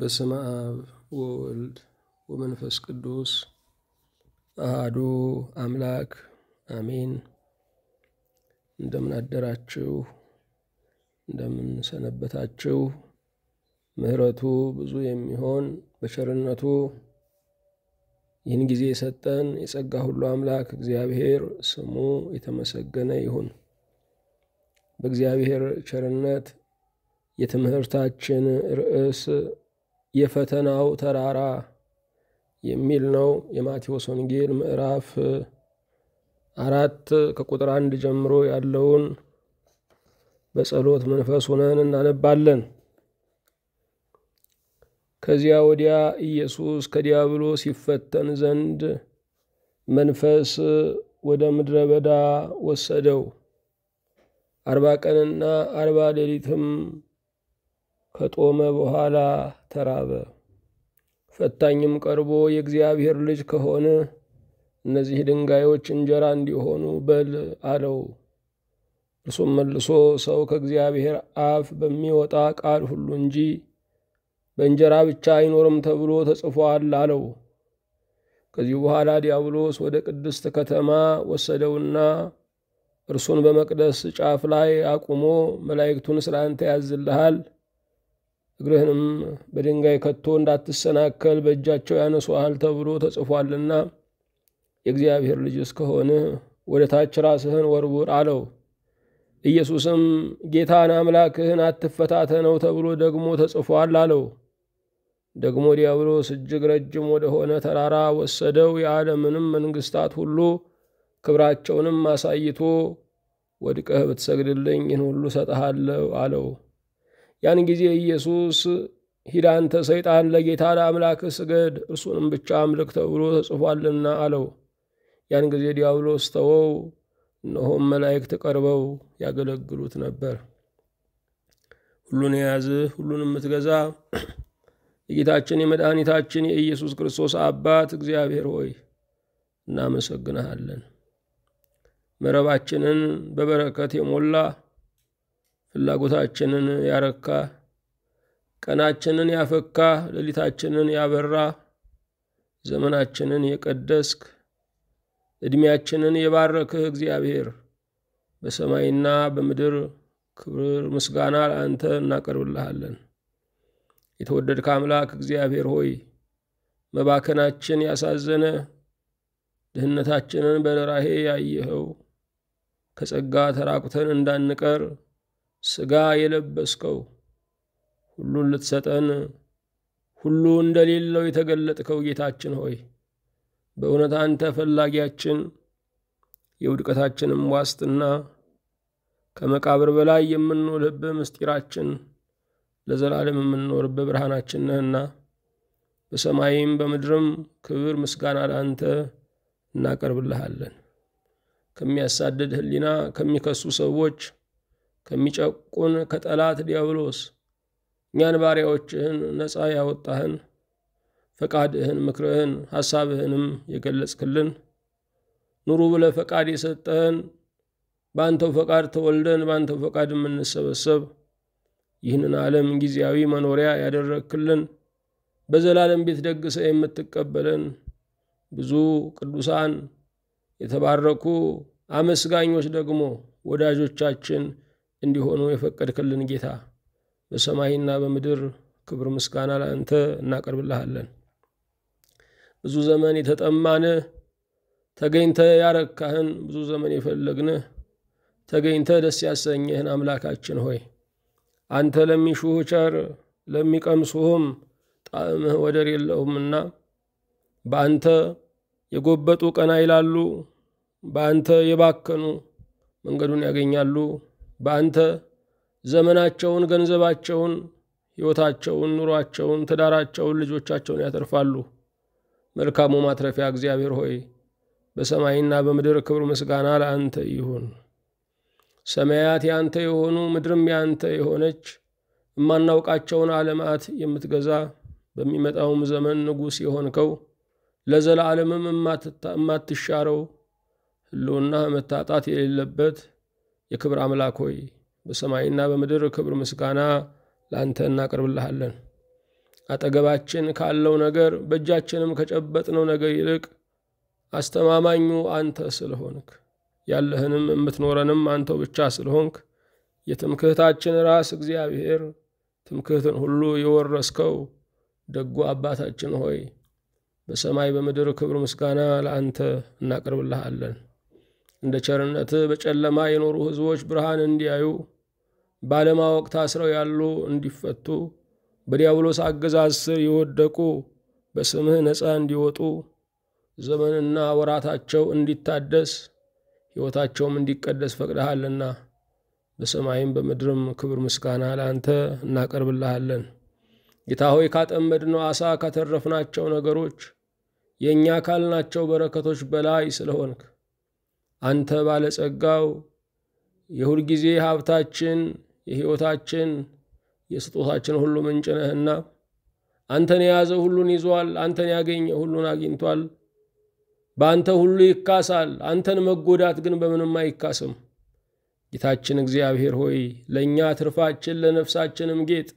በስመ አብ ወወልድ ወመንፈስ ቅዱስ አሐዱ አምላክ አሜን። እንደምን አደራችሁ? እንደምን ሰነበታችሁ? ምሕረቱ ብዙ የሚሆን በቸርነቱ ይህን ጊዜ የሰጠን የጸጋ ሁሉ አምላክ እግዚአብሔር ስሙ የተመሰገነ ይሁን። በእግዚአብሔር ቸርነት የትምህርታችን ርዕስ የፈተናው ተራራ የሚል ነው። የማቴዎስ ወንጌል ምዕራፍ 4 ከቁጥር 1 ጀምሮ ያለውን በጸሎት መንፈስ ሆነን እናነባለን። ከዚያ ወዲያ ኢየሱስ ከዲያብሎስ ይፈተን ዘንድ መንፈስ ወደ ምድረ በዳ ወሰደው። 40 ቀንና 40 ሌሊትም ከጦመ በኋላ ተራበ። ፈታኝም ቀርቦ የእግዚአብሔር ልጅ ከሆነ እነዚህ ድንጋዮች እንጀራ እንዲሆኑ በል አለው። እርሱም መልሶ ሰው ከእግዚአብሔር አፍ በሚወጣ ቃል ሁሉ እንጂ በእንጀራ ብቻ አይኖርም ተብሎ ተጽፏል አለው። ከዚህ በኋላ ዲያብሎስ ወደ ቅድስት ከተማ ወሰደውና እርሱን በመቅደስ ጫፍ ላይ አቁሞ መላእክቱን ስላንተ ያዝልሃል፣ እግርህንም በድንጋይ ከቶ እንዳትሰናከል በእጃቸው ያነሱሃል ተብሎ ተጽፏልና የእግዚአብሔር ልጅ እስከሆነ ወደ ታች ራስህን ወርውር አለው። ኢየሱስም ጌታን አምላክህን አትፈታተነው ተብሎ ደግሞ ተጽፏል አለው። ደግሞ ዲያብሎስ እጅግ ረጅም ወደሆነ ተራራ ወሰደው። የዓለምንም መንግሥታት ሁሉ ክብራቸውንም አሳይቶ ወድቀህ ብትሰግድልኝ ይህን ሁሉ እሰጥሃለሁ አለው። ያን ጊዜ ኢየሱስ ሂድ አንተ ሰይጣን፣ ለጌታ ለአምላክህ ስገድ፣ እርሱንም ብቻ አምልክ ተብሎ ተጽፏልና አለው። ያን ጊዜ ዲያብሎስ ተወው፣ እነሆም መላእክት ቀርበው ያገለግሉት ነበር። ሁሉን የያዝህ ሁሉን የምትገዛ የጌታችን የመድኃኒታችን የኢየሱስ ክርስቶስ አባት እግዚአብሔር ሆይ እናመሰግንሃለን። መረባችንን በበረከት የሞላ ፍላጎታችንን ያረካ፣ ቀናችንን ያፈካ፣ ሌሊታችንን ያበራ፣ ዘመናችንን የቀደስክ፣ ዕድሜያችንን የባረክህ እግዚአብሔር በሰማይና በምድር ክብር ምስጋና ለአንተ እናቀርብልሃለን። የተወደድክ አምላክ እግዚአብሔር ሆይ መባከናችን ያሳዘነ፣ ድህነታችንን በርኅራኄ ያየኸው፣ ከጸጋ ተራቁተን እንዳንቀር ሥጋ የለበስከው፣ ሁሉን ልትሰጠን ሁሉ እንደሌለው የተገለጥከው ጌታችን ሆይ በእውነት አንተ ፈላጊያችን፣ የውድቀታችንም ዋስትና፣ ከመቃብር በላይ የምንውልብህ ምስጢራችን፣ ለዘላለም የምንኖርብህ ብርሃናችን ነህና በሰማይም በምድርም ክብር ምስጋና ለአንተ እናቀርብልሃለን። ከሚያሳድድ ሕሊና፣ ከሚከሱ ሰዎች፣ ከሚጨቁን ከጠላት ዲያብሎስ እኛን ባሪያዎችህን ነፃ ያወጣህን፣ ፈቃድህን፣ ምክርህን፣ ሐሳብህንም የገለጽክልን፣ ኑሩ ብለህ ፈቃድ የሰጠህን፣ በአንተው ፈቃድ ተወልደን በአንተው ፈቃድ የምንሰበሰብ፣ ይህንን ዓለም ጊዜያዊ መኖሪያ ያደረግክልን፣ በዘላለም ቤት ደግሰህ የምትቀበለን፣ ብዙ ቅዱሳን የተባረኩ አመስጋኞች ደግሞ ወዳጆቻችን እንዲሆኑ የፈቀድክልን ጌታ በሰማይና በምድር ክብር ምስጋና ለአንተ እናቀርብልሃለን። ብዙ ዘመን የተጠማንህ ተገኝተህ ያረካህን፣ ብዙ ዘመን የፈለግንህ ተገኝተህ ደስ ያሰኘህን አምላካችን ሆይ አንተ ለሚሹህ ቸር፣ ለሚቀምሱህም ጣዕምህ ወደር የለውምና በአንተ የጎበጡ ቀና ይላሉ፣ በአንተ የባከኑ መንገዱን ያገኛሉ፣ በአንተ ዘመናቸውን፣ ገንዘባቸውን፣ ሕይወታቸውን፣ ኑሯቸውን፣ ትዳራቸውን፣ ልጆቻቸውን ያተርፋሉ። መልካሙ ማትረፊያ እግዚአብሔር ሆይ በሰማይና በምድር ክብር ምስጋና ለአንተ ይሁን። ሰማያት ያንተ የሆኑ ምድርም ያንተ የሆነች የማናውቃቸውን ዓለማት የምትገዛ በሚመጣውም ዘመን ንጉሥ የሆንከው ለዘላለምም የማትሻረው ሕልውና መታጣት የሌለበት የክብር አምላክ ሆይ በሰማይና በምድር ክብር ምስጋና ለአንተ እናቀርብልሃለን። አጠገባችን ካለው ነገር በእጃችንም ከጨበጥነው ነገር ይልቅ አስተማማኙ አንተ ስለሆንክ ያለህንም የምትኖረንም አንተው ብቻ ስለሆንክ የትምክህታችን ራስ እግዚአብሔር ትምክህትን ሁሉ የወረስከው ደጉ አባታችን ሆይ በሰማይ በምድር ክብር ምስጋና ለአንተ እናቀርብልሃለን። እንደ ቸርነትህ በጨለማ የኖሩ ሕዝቦች ብርሃን እንዲያዩ፣ ባለማወቅ ታስረው ያሉ እንዲፈቱ፣ በዲያብሎስ አገዛዝ ስር የወደቁ በስምህ ነፃ እንዲወጡ፣ ዘመንና ወራታቸው እንዲታደስ ሕይወታቸውም እንዲቀደስ ፈቅደሃልና በሰማይም በምድርም ክብር ምስጋና ለአንተ እናቀርብልሃለን። ጌታ ሆይ ካጠመድነው ዓሣ ካተረፍናቸው ነገሮች የእኛ ካልናቸው በረከቶች በላይ ስለሆንክ አንተ ባለጸጋው የሁልጊዜ ሀብታችን የሕይወታችን የስጦታችን ሁሉ ምንጭ ነህና አንተን የያዘ ሁሉን ይዟል፣ አንተን ያገኘ ሁሉን አግኝቷል። በአንተ ሁሉ ይካሳል፣ አንተን መጎዳት ግን በምንም አይካስም። ጌታችን እግዚአብሔር ሆይ ለእኛ ትርፋችን ለነፍሳችንም ጌጥ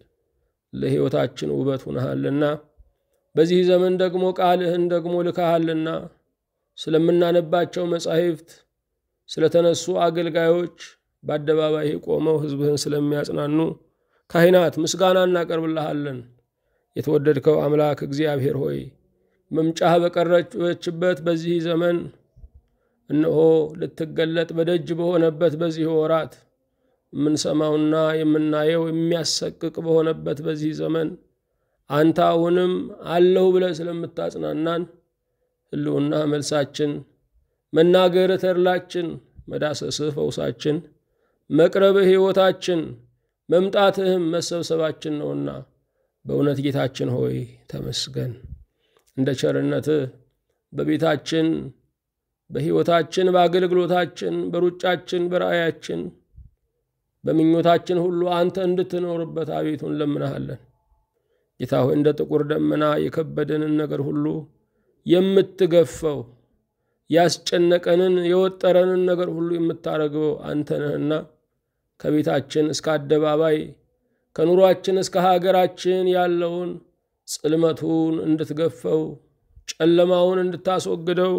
ለሕይወታችን ውበት ሆነሃልና በዚህ ዘመን ደግሞ ቃልህን ደግሞ ልካሃልና ስለምናነባቸው መጻሕፍት ስለተነሱ አገልጋዮች በአደባባይ ቆመው ሕዝብህን ስለሚያጽናኑ ካህናት ምስጋና እናቀርብልሃለን። የተወደድከው አምላክ እግዚአብሔር ሆይ መምጫህ በቀረበችበት በዚህ ዘመን እነሆ ልትገለጥ በደጅ በሆነበት በዚህ ወራት የምንሰማውና የምናየው የሚያሰቅቅ በሆነበት በዚህ ዘመን አንተ አሁንም አለሁ ብለህ ስለምታጽናናን ህልውና መልሳችን፣ መናገር ተድላችን፣ መዳሰስህ ፈውሳችን፣ መቅረብህ ሕይወታችን፣ መምጣትህም መሰብሰባችን ነውና በእውነት ጌታችን ሆይ ተመስገን። እንደ ቸርነትህ በቤታችን በሕይወታችን በአገልግሎታችን በሩጫችን በራእያችን በምኞታችን ሁሉ አንተ እንድትኖርበት አቤቱ እንለምንሃለን። ጌታ ሆይ እንደ ጥቁር ደመና የከበደንን ነገር ሁሉ የምትገፈው ያስጨነቀንን የወጠረንን ነገር ሁሉ የምታረገው አንተ ነህና ከቤታችን እስከ አደባባይ ከኑሯችን እስከ ሀገራችን ያለውን ጽልመቱን እንድትገፈው ጨለማውን እንድታስወግደው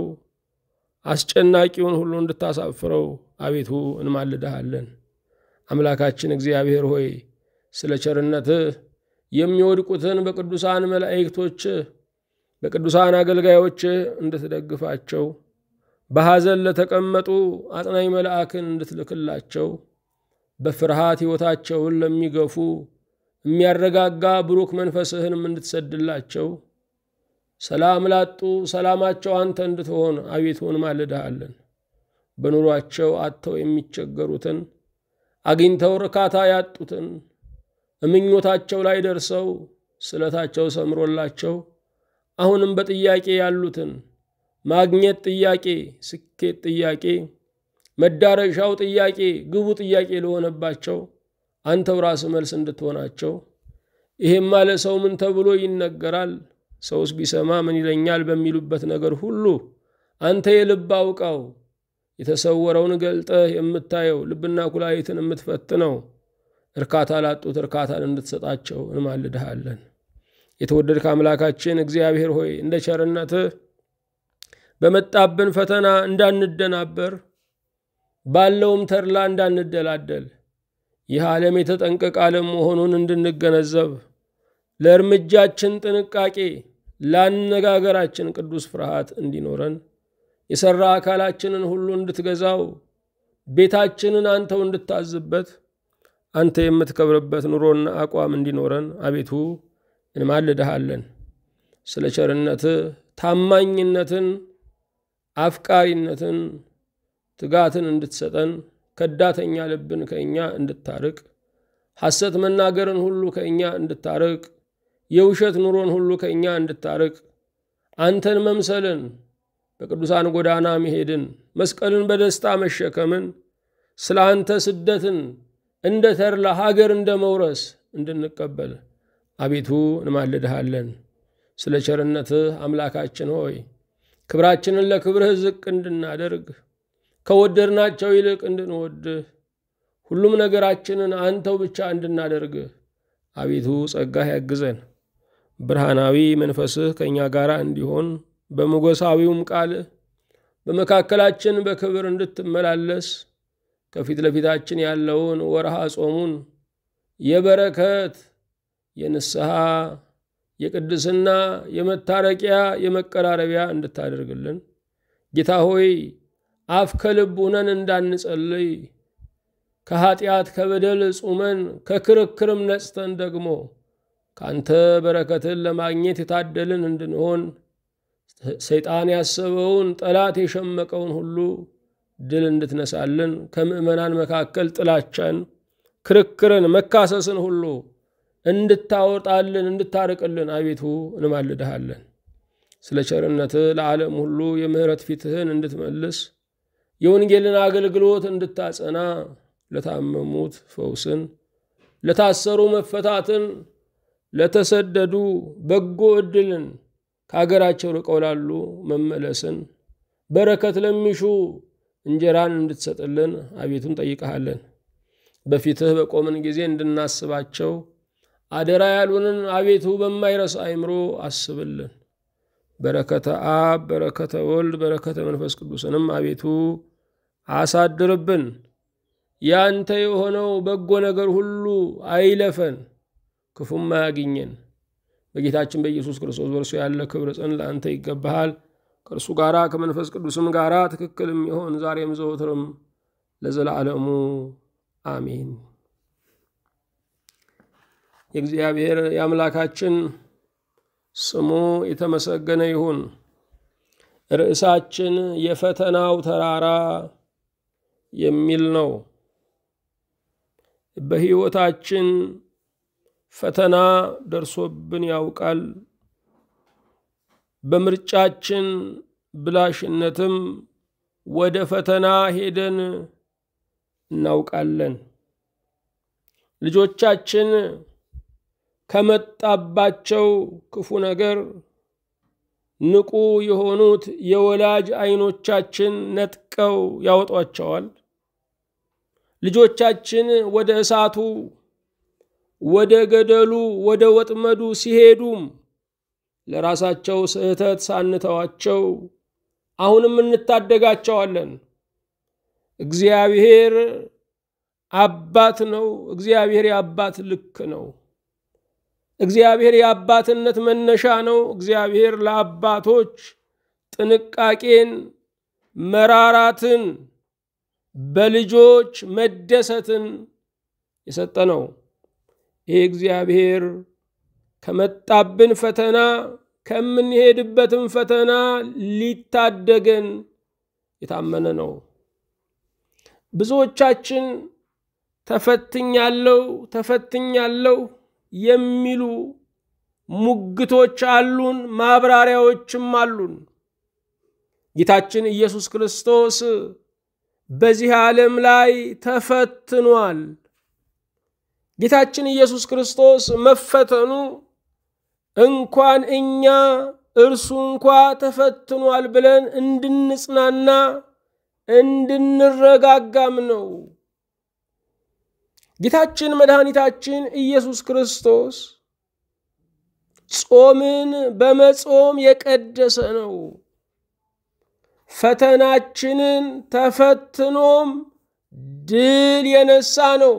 አስጨናቂውን ሁሉ እንድታሳፍረው አቤቱ እንማልድሃለን። አምላካችን እግዚአብሔር ሆይ ስለ ቸርነትህ የሚወድቁትን በቅዱሳን መላእክቶች በቅዱሳን አገልጋዮች እንድትደግፋቸው በሐዘን ለተቀመጡ አጽናኝ መልአክን እንድትልክላቸው በፍርሃት ሕይወታቸውን ለሚገፉ የሚያረጋጋ ብሩክ መንፈስህንም እንድትሰድላቸው ሰላም ላጡ ሰላማቸው አንተ እንድትሆን አቤቱ እንማልድሃለን። በኑሯቸው አጥተው የሚቸገሩትን አግኝተው ርካታ ያጡትን ምኞታቸው ላይ ደርሰው ስለታቸው ሰምሮላቸው አሁንም በጥያቄ ያሉትን ማግኘት ጥያቄ፣ ስኬት ጥያቄ፣ መዳረሻው ጥያቄ፣ ግቡ ጥያቄ ለሆነባቸው አንተው ራስህ መልስ እንድትሆናቸው ይሄማ ለሰው ምን ተብሎ ይነገራል፣ ሰውስ ቢሰማ ምን ይለኛል በሚሉበት ነገር ሁሉ አንተ የልብ አውቃው የተሰወረውን ገልጠህ የምታየው ልብና ኩላሊትን የምትፈትነው እርካታ ላጡት እርካታን እንድትሰጣቸው እንማልድሃለን። የተወደድክ አምላካችን እግዚአብሔር ሆይ እንደ ቸርነትህ በመጣብን ፈተና እንዳንደናበር ባለውም ተድላ እንዳንደላደል ይህ ዓለም የተጠንቀቅ ዓለም መሆኑን እንድንገነዘብ ለእርምጃችን ጥንቃቄ ለአነጋገራችን ቅዱስ ፍርሃት እንዲኖረን የሰራ አካላችንን ሁሉ እንድትገዛው ቤታችንን አንተው እንድታዝበት አንተ የምትከብርበት ኑሮና አቋም እንዲኖረን አቤቱ እንማልድሃለን። ስለ ቸርነትህ ታማኝነትን፣ አፍቃሪነትን፣ ትጋትን እንድትሰጠን ከዳተኛ ልብን ከእኛ እንድታርቅ ሐሰት መናገርን ሁሉ ከእኛ እንድታርቅ የውሸት ኑሮን ሁሉ ከእኛ እንድታርቅ አንተን መምሰልን በቅዱሳን ጎዳና መሄድን መስቀልን በደስታ መሸከምን ስለ አንተ ስደትን እንደ ተርላ ሀገር እንደ መውረስ እንድንቀበል አቤቱ እንማልድሃለን። ስለ ቸርነትህ አምላካችን ሆይ ክብራችንን ለክብርህ ዝቅ እንድናደርግ ከወደድናቸው ይልቅ እንድንወድህ ሁሉም ነገራችንን አንተው ብቻ እንድናደርግ አቤቱ ጸጋህ ያግዘን። ብርሃናዊ መንፈስህ ከኛ ጋር እንዲሆን በሞገሳዊውም ቃል በመካከላችን በክብር እንድትመላለስ ከፊት ለፊታችን ያለውን ወርሃ ጾሙን የበረከት የንስሐ የቅድስና የመታረቂያ የመቀራረቢያ እንድታደርግልን ጌታ ሆይ አፍ ከልብ ሆነን እንዳንጸልይ ከኃጢአት ከበደል ጾመን ከክርክርም ነጽተን ደግሞ ካንተ በረከትን ለማግኘት የታደልን እንድንሆን ሰይጣን ያሰበውን ጠላት የሸመቀውን ሁሉ ድል እንድትነሳልን ከምእመናን መካከል ጥላቻን ክርክርን መካሰስን ሁሉ እንድታወጣልን እንድታርቅልን አቤቱ እንማልድሃለን። ስለ ቸርነትህ ለዓለም ሁሉ የምህረት ፊትህን እንድትመልስ የወንጌልን አገልግሎት እንድታጸና ለታመሙት ፈውስን ለታሰሩ መፈታትን ለተሰደዱ በጎ ዕድልን ከአገራቸው ርቀው ላሉ መመለስን በረከት ለሚሹ እንጀራን እንድትሰጥልን አቤቱን ጠይቀሃለን። በፊትህ በቆምን ጊዜ እንድናስባቸው አደራ ያሉንን አቤቱ በማይረሳ አእምሮ አስብልን። በረከተ አብ በረከተ ወልድ በረከተ መንፈስ ቅዱስንም አቤቱ አሳድርብን። ያንተ የሆነው በጎ ነገር ሁሉ አይለፈን፣ ክፉም አያግኘን። በጌታችን በኢየሱስ ክርስቶስ በእርሱ ያለ ክብር ጽን ለአንተ ይገባሃል። ከእርሱ ጋራ ከመንፈስ ቅዱስም ጋራ ትክክልም ይሆን ዛሬም ዘወትርም ለዘላለሙ አሜን። የእግዚአብሔር የአምላካችን ስሙ የተመሰገነ ይሁን። ርዕሳችን የፈተናው ተራራ የሚል ነው። በሕይወታችን ፈተና ደርሶብን ያውቃል። በምርጫችን ብላሽነትም ወደ ፈተና ሄደን እናውቃለን። ልጆቻችን ከመጣባቸው ክፉ ነገር ንቁ የሆኑት የወላጅ አይኖቻችን ነጥቀው ያወጧቸዋል። ልጆቻችን ወደ እሳቱ ወደ ገደሉ ወደ ወጥመዱ ሲሄዱም ለራሳቸው ስህተት ሳንተዋቸው አሁንም እንታደጋቸዋለን። እግዚአብሔር አባት ነው። እግዚአብሔር የአባት ልክ ነው። እግዚአብሔር የአባትነት መነሻ ነው። እግዚአብሔር ለአባቶች ጥንቃቄን መራራትን በልጆች መደሰትን የሰጠ ነው። ይህ እግዚአብሔር ከመጣብን ፈተና ከምንሄድበትም ፈተና ሊታደገን የታመነ ነው። ብዙዎቻችን ተፈትኛለሁ የሚሉ ሙግቶች አሉን፣ ማብራሪያዎችም አሉን። ጌታችን ኢየሱስ ክርስቶስ በዚህ ዓለም ላይ ተፈትኗል። ጌታችን ኢየሱስ ክርስቶስ መፈተኑ እንኳን እኛ እርሱ እንኳን ተፈትኗል ብለን እንድንጽናና እንድንረጋጋም ነው። ጌታችን መድኃኒታችን ኢየሱስ ክርስቶስ ጾምን በመጾም የቀደሰ ነው። ፈተናችንን ተፈትኖም ድል የነሳ ነው።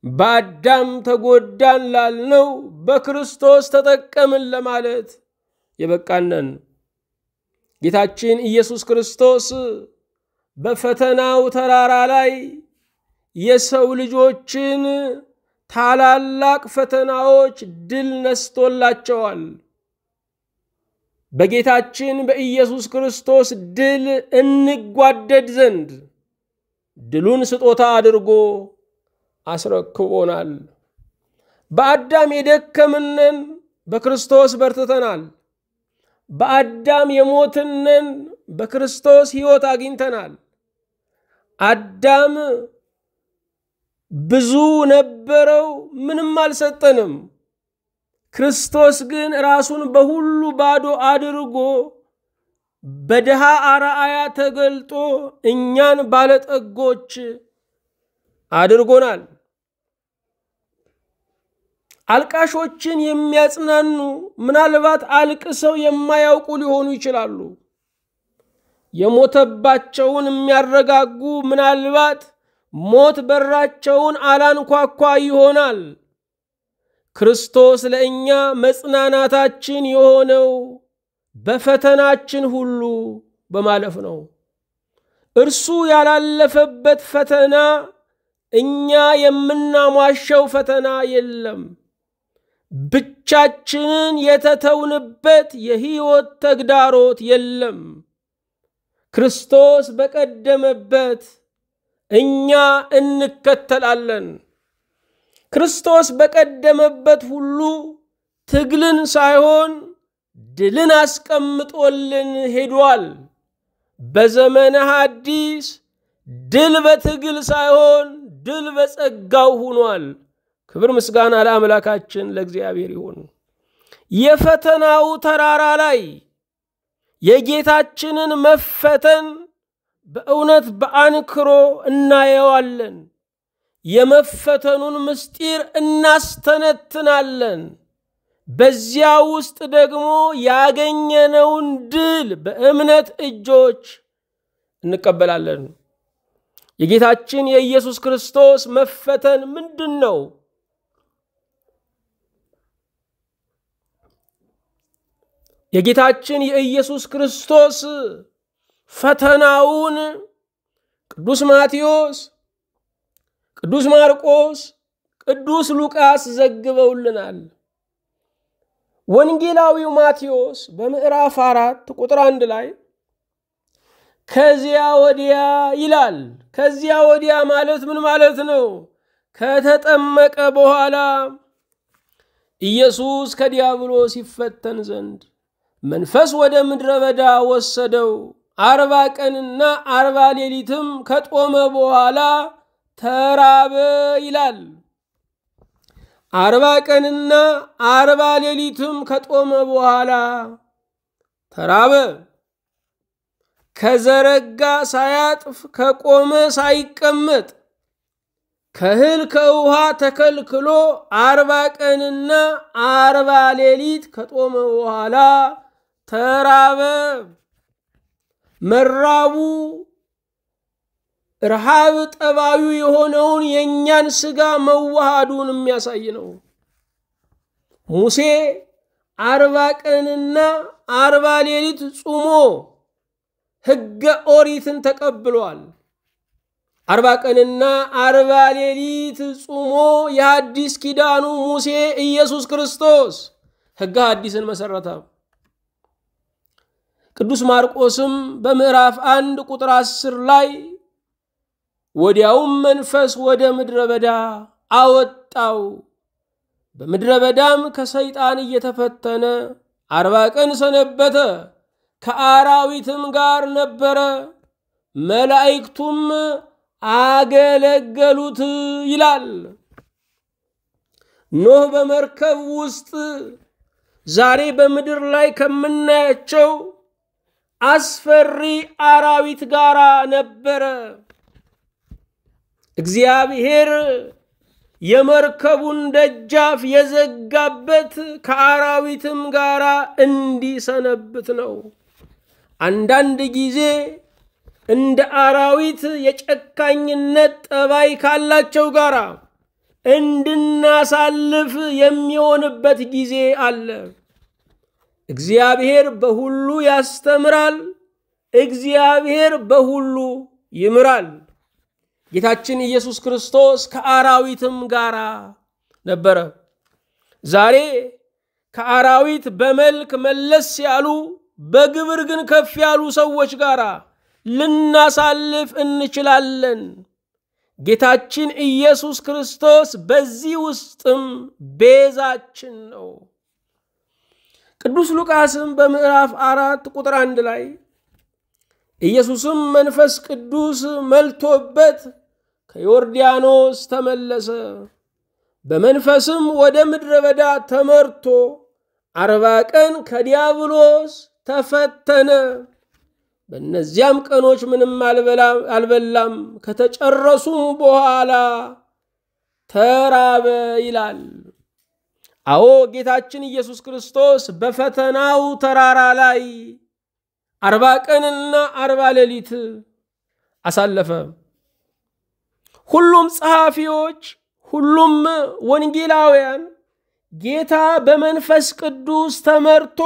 በአዳም ተጎዳን ላልነው በክርስቶስ ተጠቀምን ለማለት የበቃነን። ጌታችን ኢየሱስ ክርስቶስ በፈተናው ተራራ ላይ የሰው ልጆችን ታላላቅ ፈተናዎች ድል ነስቶላቸዋል። በጌታችን በኢየሱስ ክርስቶስ ድል እንጓደድ ዘንድ ድሉን ስጦታ አድርጎ አስረክቦናል። በአዳም የደከምነን በክርስቶስ በርትተናል። በአዳም የሞትነን በክርስቶስ ሕይወት አግኝተናል። አዳም ብዙ ነበረው፣ ምንም አልሰጠንም። ክርስቶስ ግን ራሱን በሁሉ ባዶ አድርጎ በድሃ አርአያ ተገልጦ እኛን ባለጠጎች አድርጎናል። አልቃሾችን የሚያጽናኑ ምናልባት አልቅሰው የማያውቁ ሊሆኑ ይችላሉ። የሞተባቸውን የሚያረጋጉ ምናልባት ሞት በራቸውን አላንኳኳ ይሆናል። ክርስቶስ ለእኛ መጽናናታችን የሆነው በፈተናችን ሁሉ በማለፍ ነው። እርሱ ያላለፈበት ፈተና እኛ የምናሟሸው ፈተና የለም። ብቻችንን የተተውንበት የሕይወት ተግዳሮት የለም። ክርስቶስ በቀደመበት እኛ እንከተላለን። ክርስቶስ በቀደመበት ሁሉ ትግልን ሳይሆን ድልን አስቀምጦልን ሄዷል። በዘመነ ሐዲስ ድል በትግል ሳይሆን ድል በጸጋው ሆኗል። ክብር ምስጋና ለአምላካችን ለእግዚአብሔር ይሁን። የፈተናው ተራራ ላይ የጌታችንን መፈተን በእውነት በአንክሮ እናየዋለን። የመፈተኑን ምስጢር እናስተነትናለን። በዚያ ውስጥ ደግሞ ያገኘነውን ድል በእምነት እጆች እንቀበላለን። የጌታችን የኢየሱስ ክርስቶስ መፈተን ምንድነው? የጌታችን የኢየሱስ ክርስቶስ ፈተናውን ቅዱስ ማቴዎስ፣ ቅዱስ ማርቆስ፣ ቅዱስ ሉቃስ ዘግበውልናል። ወንጌላዊው ማቴዎስ በምዕራፍ 4 ቁጥር 1 ላይ ከዚያ ወዲያ ይላል። ከዚያ ወዲያ ማለት ምን ማለት ነው? ከተጠመቀ በኋላ ኢየሱስ ከዲያብሎስ ይፈተን ዘንድ መንፈስ ወደ ምድረ በዳ ወሰደው። 40 ቀንና 40 ሌሊትም ከጦመ በኋላ ተራበ ይላል። 40 ቀንና 40 ሌሊትም ከጦመ በኋላ ተራበ። ከዘረጋ ሳያጥፍ ከቆመ ሳይቀመጥ ከእህል ከውሃ ተከልክሎ 40 ቀንና 40 ሌሊት ከጦመ በኋላ ተራበ። መራቡ ረሃብ ጠባዩ የሆነውን የኛን ስጋ መዋሃዱን የሚያሳይ ነው። ሙሴ 40 ቀንና 40 ሌሊት ጾሞ ሕገ ኦሪትን ተቀብሏል። 40 ቀንና 40 ሌሊት ጾሞ የሐዲስ ኪዳኑ ሙሴ ኢየሱስ ክርስቶስ ሕገ ሐዲስን መሰረተ። ቅዱስ ማርቆስም በምዕራፍ 1 ቁጥር 10 ላይ ወዲያውም መንፈስ ወደ ምድረ በዳ አወጣው፣ በምድረ በዳም ከሰይጣን እየተፈተነ 40 ቀን ሰነበተ፣ ከአራዊትም ጋር ነበረ፣ መላእክቱም አገለገሉት ይላል። ኖህ በመርከብ ውስጥ ዛሬ በምድር ላይ ከምናያቸው አስፈሪ አራዊት ጋር ነበረ። እግዚአብሔር የመርከቡን ደጃፍ የዘጋበት ከአራዊትም ጋር እንዲሰነብት ነው። አንዳንድ ጊዜ እንደ አራዊት የጨካኝነት ጠባይ ካላቸው ጋር እንድናሳልፍ የሚሆንበት ጊዜ አለ። እግዚአብሔር በሁሉ ያስተምራል፣ እግዚአብሔር በሁሉ ይምራል። ጌታችን ኢየሱስ ክርስቶስ ከአራዊትም ጋር ነበረ። ዛሬ ከአራዊት በመልክ መለስ ያሉ በግብር ግን ከፍ ያሉ ሰዎች ጋር ልናሳልፍ እንችላለን። ጌታችን ኢየሱስ ክርስቶስ በዚህ ውስጥም ቤዛችን ነው። ቅዱስ ሉቃስም በምዕራፍ 4 ቁጥር 1 ላይ ኢየሱስም መንፈስ ቅዱስ መልቶበት ከዮርዳኖስ ተመለሰ፣ በመንፈስም ወደ ምድረ በዳ ተመርቶ 40 ቀን ከዲያብሎስ ተፈተነ። በእነዚያም ቀኖች ምንም አልበላም፣ ከተጨረሱም በኋላ ተራበ ይላል። አዎ ጌታችን ኢየሱስ ክርስቶስ በፈተናው ተራራ ላይ 40 ቀንና 40 ሌሊት አሳለፈ። ሁሉም ጸሐፊዎች፣ ሁሉም ወንጌላውያን ጌታ በመንፈስ ቅዱስ ተመርቶ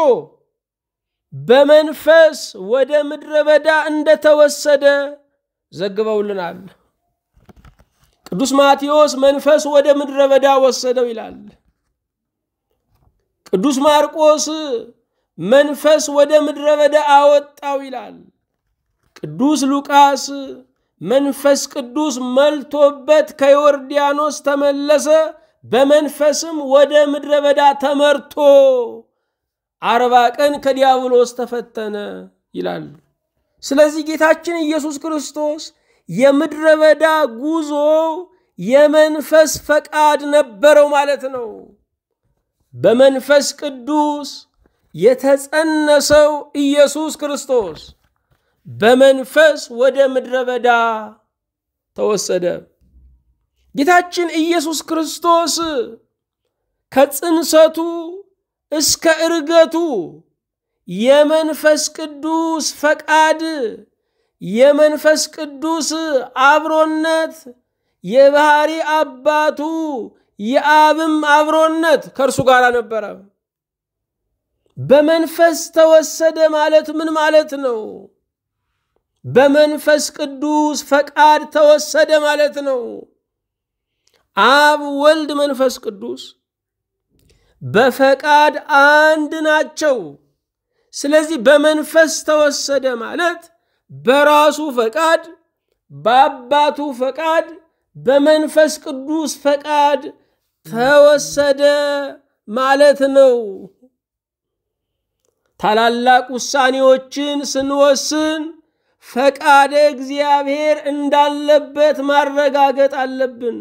በመንፈስ ወደ ምድረ በዳ እንደተወሰደ ዘግበውልናል። ቅዱስ ማቴዎስ መንፈስ ወደ ምድረ በዳ ወሰደው ይላል። ቅዱስ ማርቆስ መንፈስ ወደ ምድረ በዳ አወጣው ይላል። ቅዱስ ሉቃስ መንፈስ ቅዱስ መልቶበት ከዮርዳኖስ ተመለሰ፣ በመንፈስም ወደ ምድረ በዳ ተመርቶ 40 ቀን ከዲያብሎስ ተፈተነ ይላል። ስለዚህ ጌታችን ኢየሱስ ክርስቶስ የምድረ በዳ ጉዞ የመንፈስ ፈቃድ ነበረው ማለት ነው። በመንፈስ ቅዱስ የተጸነሰው ኢየሱስ ክርስቶስ በመንፈስ ወደ ምድረ በዳ ተወሰደ። ጌታችን ኢየሱስ ክርስቶስ ከጽንሰቱ እስከ ዕርገቱ የመንፈስ ቅዱስ ፈቃድ፣ የመንፈስ ቅዱስ አብሮነት፣ የባህሪ አባቱ የአብም አብሮነት ከእርሱ ጋር ነበረ። በመንፈስ ተወሰደ ማለት ምን ማለት ነው? በመንፈስ ቅዱስ ፈቃድ ተወሰደ ማለት ነው። አብ፣ ወልድ፣ መንፈስ ቅዱስ በፈቃድ አንድ ናቸው። ስለዚህ በመንፈስ ተወሰደ ማለት በራሱ ፈቃድ፣ በአባቱ ፈቃድ፣ በመንፈስ ቅዱስ ፈቃድ ተወሰደ ማለት ነው። ታላላቅ ውሳኔዎችን ስንወስን ፈቃደ እግዚአብሔር እንዳለበት ማረጋገጥ አለብን።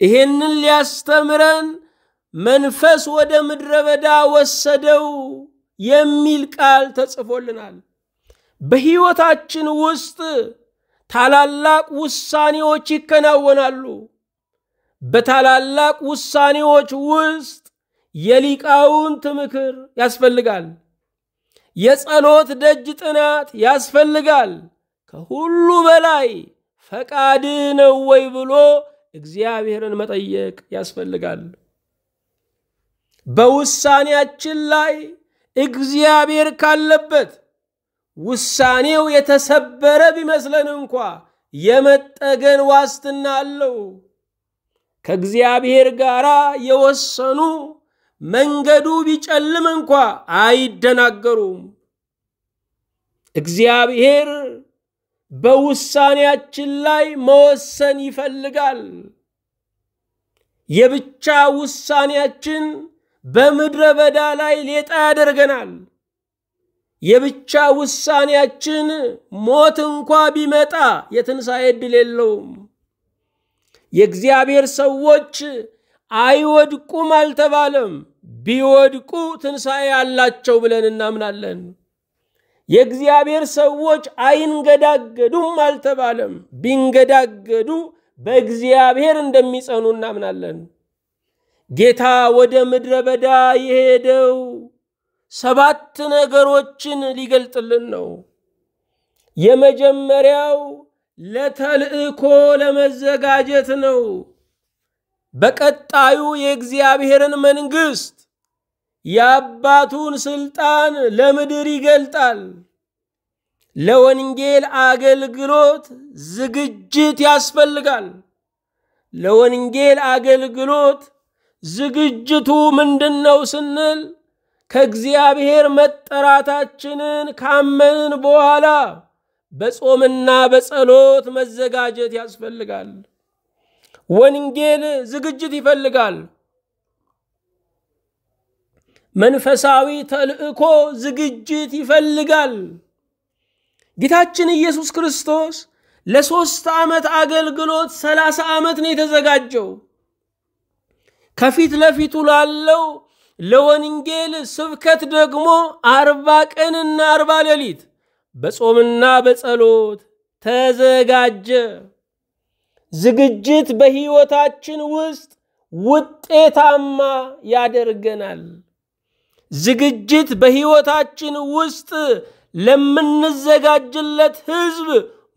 ይሄንን ሊያስተምረን መንፈስ ወደ ምድረ በዳ ወሰደው የሚል ቃል ተጽፎልናል። በሕይወታችን ውስጥ ታላላቅ ውሳኔዎች ይከናወናሉ። በታላላቅ ውሳኔዎች ውስጥ የሊቃውንት ምክር ያስፈልጋል። የጸሎት ደጅ ጥናት ያስፈልጋል። ከሁሉ በላይ ፈቃድ ነው ወይ ብሎ እግዚአብሔርን መጠየቅ ያስፈልጋል። በውሳኔያችን ላይ እግዚአብሔር ካለበት ውሳኔው የተሰበረ ቢመስለን እንኳ የመጠገን ዋስትና አለው። ከእግዚአብሔር ጋር የወሰኑ መንገዱ ቢጨልም እንኳ አይደናገሩም። እግዚአብሔር በውሳኔያችን ላይ መወሰን ይፈልጋል። የብቻ ውሳኔያችን በምድረ በዳ ላይ ሌጣ ያደርገናል። የብቻ ውሳኔያችን ሞት እንኳ ቢመጣ የትንሣኤ ዕድል የለውም። የእግዚአብሔር ሰዎች አይወድቁም አልተባለም። ቢወድቁ ትንሣኤ አላቸው ብለን እናምናለን። የእግዚአብሔር ሰዎች አይንገዳገዱም አልተባለም። ቢንገዳገዱ በእግዚአብሔር እንደሚጸኑ እናምናለን። ጌታ ወደ ምድረ በዳ የሄደው 7 ነገሮችን ሊገልጥልን ነው። የመጀመሪያው ለተልእኮ ለመዘጋጀት ነው። በቀጣዩ የእግዚአብሔርን መንግስት የአባቱን ስልጣን ለምድር ይገልጣል። ለወንጌል አገልግሎት ዝግጅት ያስፈልጋል። ለወንጌል አገልግሎት ዝግጅቱ ምንድነው ስንል ከእግዚአብሔር መጠራታችንን ካመንን በኋላ በጾምና በጸሎት መዘጋጀት ያስፈልጋል። ወንጌል ዝግጅት ይፈልጋል። መንፈሳዊ ተልእኮ ዝግጅት ይፈልጋል። ጌታችን ኢየሱስ ክርስቶስ ለ3 ዓመት አገልግሎት 30 ዓመት ነው የተዘጋጀው። ከፊት ለፊቱ ላለው ለወንጌል ስብከት ደግሞ 40 ቀንና 40 ሌሊት በጾምና በጸሎት ተዘጋጀ። ዝግጅት በሕይወታችን ውስጥ ውጤታማ ያደርገናል። ዝግጅት በሕይወታችን ውስጥ ለምንዘጋጅለት ሕዝብ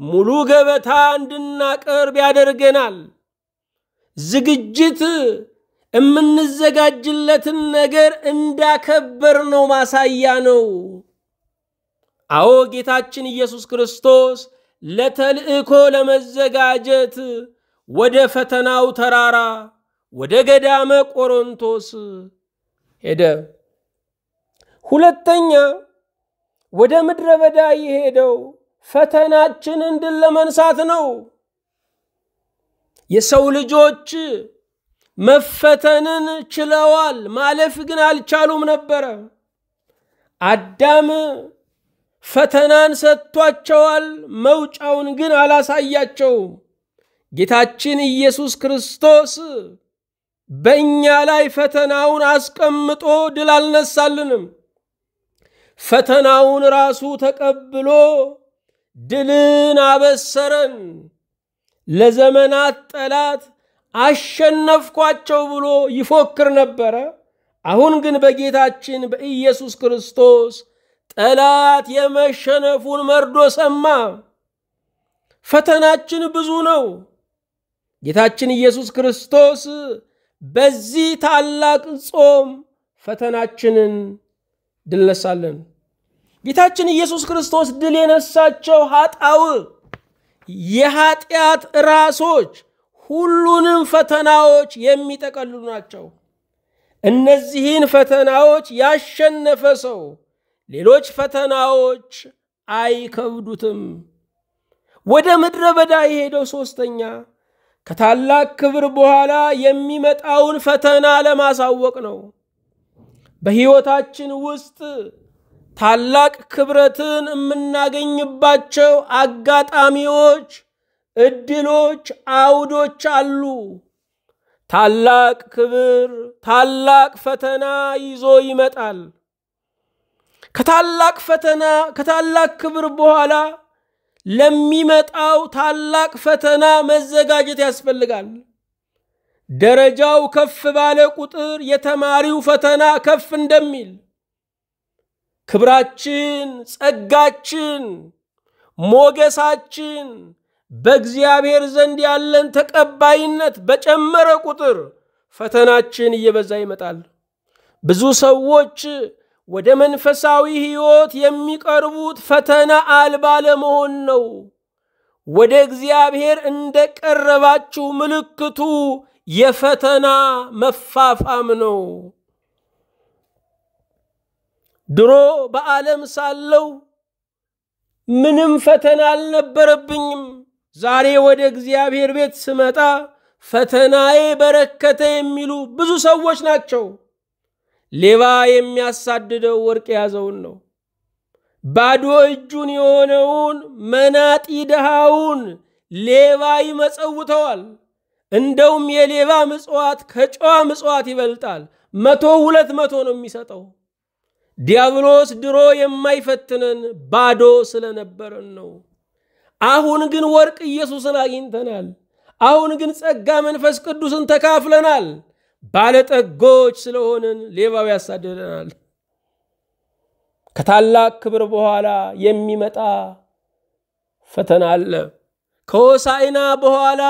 ሙሉ ገበታ እንድናቀርብ ያደርገናል። ዝግጅት የምንዘጋጅለትን ነገር እንዳከበር ነው ማሳያ ነው። አዎ ጌታችን ኢየሱስ ክርስቶስ ለተልእኮ ለመዘጋጀት ወደ ፈተናው ተራራ ወደ ገዳመ ቆሮንቶስ ሄደ። ሁለተኛ ወደ ምድረ በዳ የሄደው ፈተናችንን ድል ለመንሳት ነው። የሰው ልጆች መፈተንን ችለዋል፣ ማለፍ ግን አልቻሉም ነበር። አዳም ፈተናን ሰጥቷቸዋል፣ መውጫውን ግን አላሳያቸውም። ጌታችን ኢየሱስ ክርስቶስ በእኛ ላይ ፈተናውን አስቀምጦ ድል አልነሳልንም። ፈተናውን ራሱ ተቀብሎ ድልን አበሰረን። ለዘመናት ጠላት አሸነፍኳቸው ብሎ ይፎክር ነበረ። አሁን ግን በጌታችን በኢየሱስ ክርስቶስ ጠላት የመሸነፉን መርዶ ሰማ። ፈተናችን ብዙ ነው። ጌታችን ኢየሱስ ክርስቶስ በዚህ ታላቅ ጾም ፈተናችንን ድል ነሳለን። ጌታችን ኢየሱስ ክርስቶስ ድል የነሳቸው ኃጣው የኃጢአት ራሶች ሁሉንም ፈተናዎች የሚጠቀልሉ ናቸው። እነዚህን ፈተናዎች ያሸነፈ ሰው ሌሎች ፈተናዎች አይከብዱትም። ወደ ምድረ በዳ የሄደው ሶስተኛ ከታላቅ ክብር በኋላ የሚመጣውን ፈተና ለማሳወቅ ነው። በሕይወታችን ውስጥ ታላቅ ክብረትን የምናገኝባቸው አጋጣሚዎች፣ እድሎች፣ አውዶች አሉ። ታላቅ ክብር ታላቅ ፈተና ይዞ ይመጣል። ከታላቅ ክብር በኋላ ለሚመጣው ታላቅ ፈተና መዘጋጀት ያስፈልጋል። ደረጃው ከፍ ባለ ቁጥር የተማሪው ፈተና ከፍ እንደሚል ክብራችን፣ ጸጋችን፣ ሞገሳችን በእግዚአብሔር ዘንድ ያለን ተቀባይነት በጨመረ ቁጥር ፈተናችን እየበዛ ይመጣል። ብዙ ሰዎች ወደ መንፈሳዊ ሕይወት የሚቀርቡት ፈተና አልባ ለመሆን ነው። ወደ እግዚአብሔር እንደቀረባችሁ ምልክቱ የፈተና መፋፋም ነው። ድሮ በዓለም ሳለው ምንም ፈተና አልነበረብኝም። ዛሬ ወደ እግዚአብሔር ቤት ስመጣ ፈተናዬ በረከተ የሚሉ ብዙ ሰዎች ናቸው። ሌባ የሚያሳድደው ወርቅ ያዘውን ነው። ባዶ እጁን የሆነውን መናጢ ድሃውን ሌባ ይመጸውተዋል። እንደውም የሌባ ምጽዋት ከጨዋ ምጽዋት ይበልጣል። 100-200 ነው የሚሰጠው። ዲያብሎስ ድሮ የማይፈትነን ባዶ ስለነበረን ነው። አሁን ግን ወርቅ ኢየሱስን አግኝተናል። አሁን ግን ጸጋ መንፈስ ቅዱስን ተካፍለናል። ባለጠጎች ስለሆንን ሌባው ያሳድደናል። ከታላቅ ክብር በኋላ የሚመጣ ፈተና አለ። ከሆሳዕና በኋላ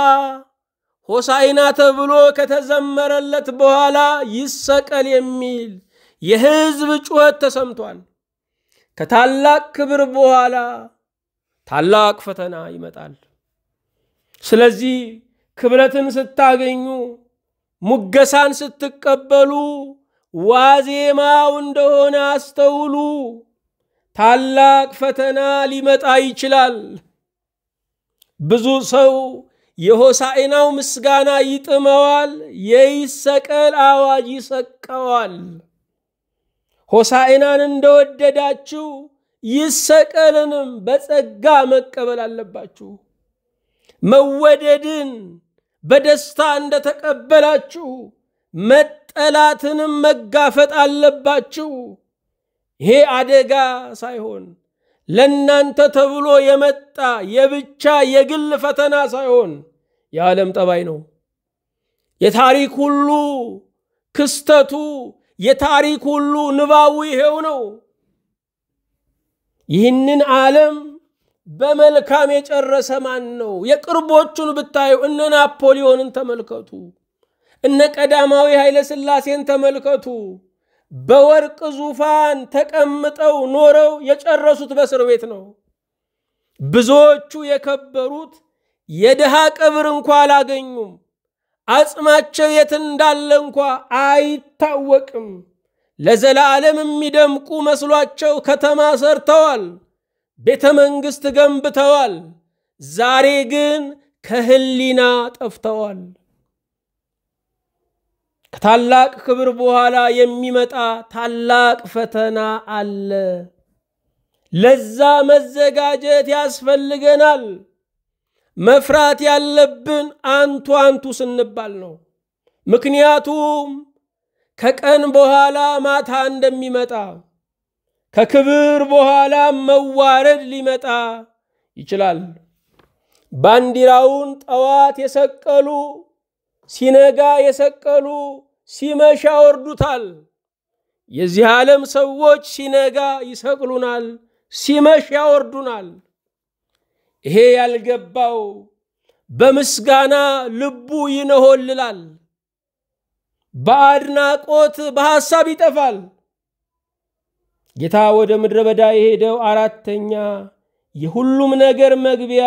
ሆሳዕና ተብሎ ከተዘመረለት በኋላ ይሰቀል የሚል የሕዝብ ጩኸት ተሰምቷል። ከታላቅ ክብር በኋላ ታላቅ ፈተና ይመጣል። ስለዚህ ክብረትን ስታገኙ፣ ሙገሳን ስትቀበሉ ዋዜማው እንደሆነ አስተውሉ። ታላቅ ፈተና ሊመጣ ይችላል። ብዙ ሰው የሆሳዕናው ምስጋና ይጥመዋል፣ የይሰቀል አዋጅ ይሰቀዋል። ሆሳዕናን እንደወደዳችሁ ይሰቀልንም በጸጋ መቀበል አለባችሁ። መወደድን በደስታ እንደተቀበላችሁ መጠላትንም መጋፈጥ አለባችሁ። ይሄ አደጋ ሳይሆን ለናንተ ተብሎ የመጣ የብቻ የግል ፈተና ሳይሆን የዓለም ጠባይ ነው። የታሪክ ሁሉ ክስተቱ የታሪክ ሁሉ ንባቡ ይሄው ነው። ይህንን ዓለም በመልካም የጨረሰ ማን ነው? የቅርቦቹን ብታዩ እነ ናፖሊዮንን ተመልከቱ፣ እነ ቀዳማዊ ኃይለ ሥላሴን ተመልከቱ። በወርቅ ዙፋን ተቀምጠው ኖረው የጨረሱት በእስር ቤት ነው። ብዙዎቹ የከበሩት የድሃ ቀብር እንኳን አላገኙም። አጽማቸው የት እንዳለ እንኳን አይታወቅም። ለዘላለም የሚደምቁ መስሏቸው ከተማ ሰርተዋል፣ ቤተ መንግስት ገንብተዋል። ዛሬ ግን ከህሊና ጠፍተዋል። ከታላቅ ክብር በኋላ የሚመጣ ታላቅ ፈተና አለ። ለዛ መዘጋጀት ያስፈልገናል። መፍራት ያለብን አንቱ አንቱ ስንባል ነው። ምክንያቱም ከቀን በኋላ ማታ እንደሚመጣ፣ ከክብር በኋላ መዋረድ ሊመጣ ይችላል። ባንዲራውን ጠዋት የሰቀሉ ሲነጋ የሰቀሉ ሲመሻ ወርዱታል። የዚህ ዓለም ሰዎች ሲነጋ ይሰቅሉናል፣ ሲመሽ ያወርዱናል። ይሄ ያልገባው በምስጋና ልቡ ይነሆልላል፣ በአድናቆት በሐሳብ ይጠፋል። ጌታ ወደ ምድረ በዳ የሄደው አራተኛ የሁሉም ነገር መግቢያ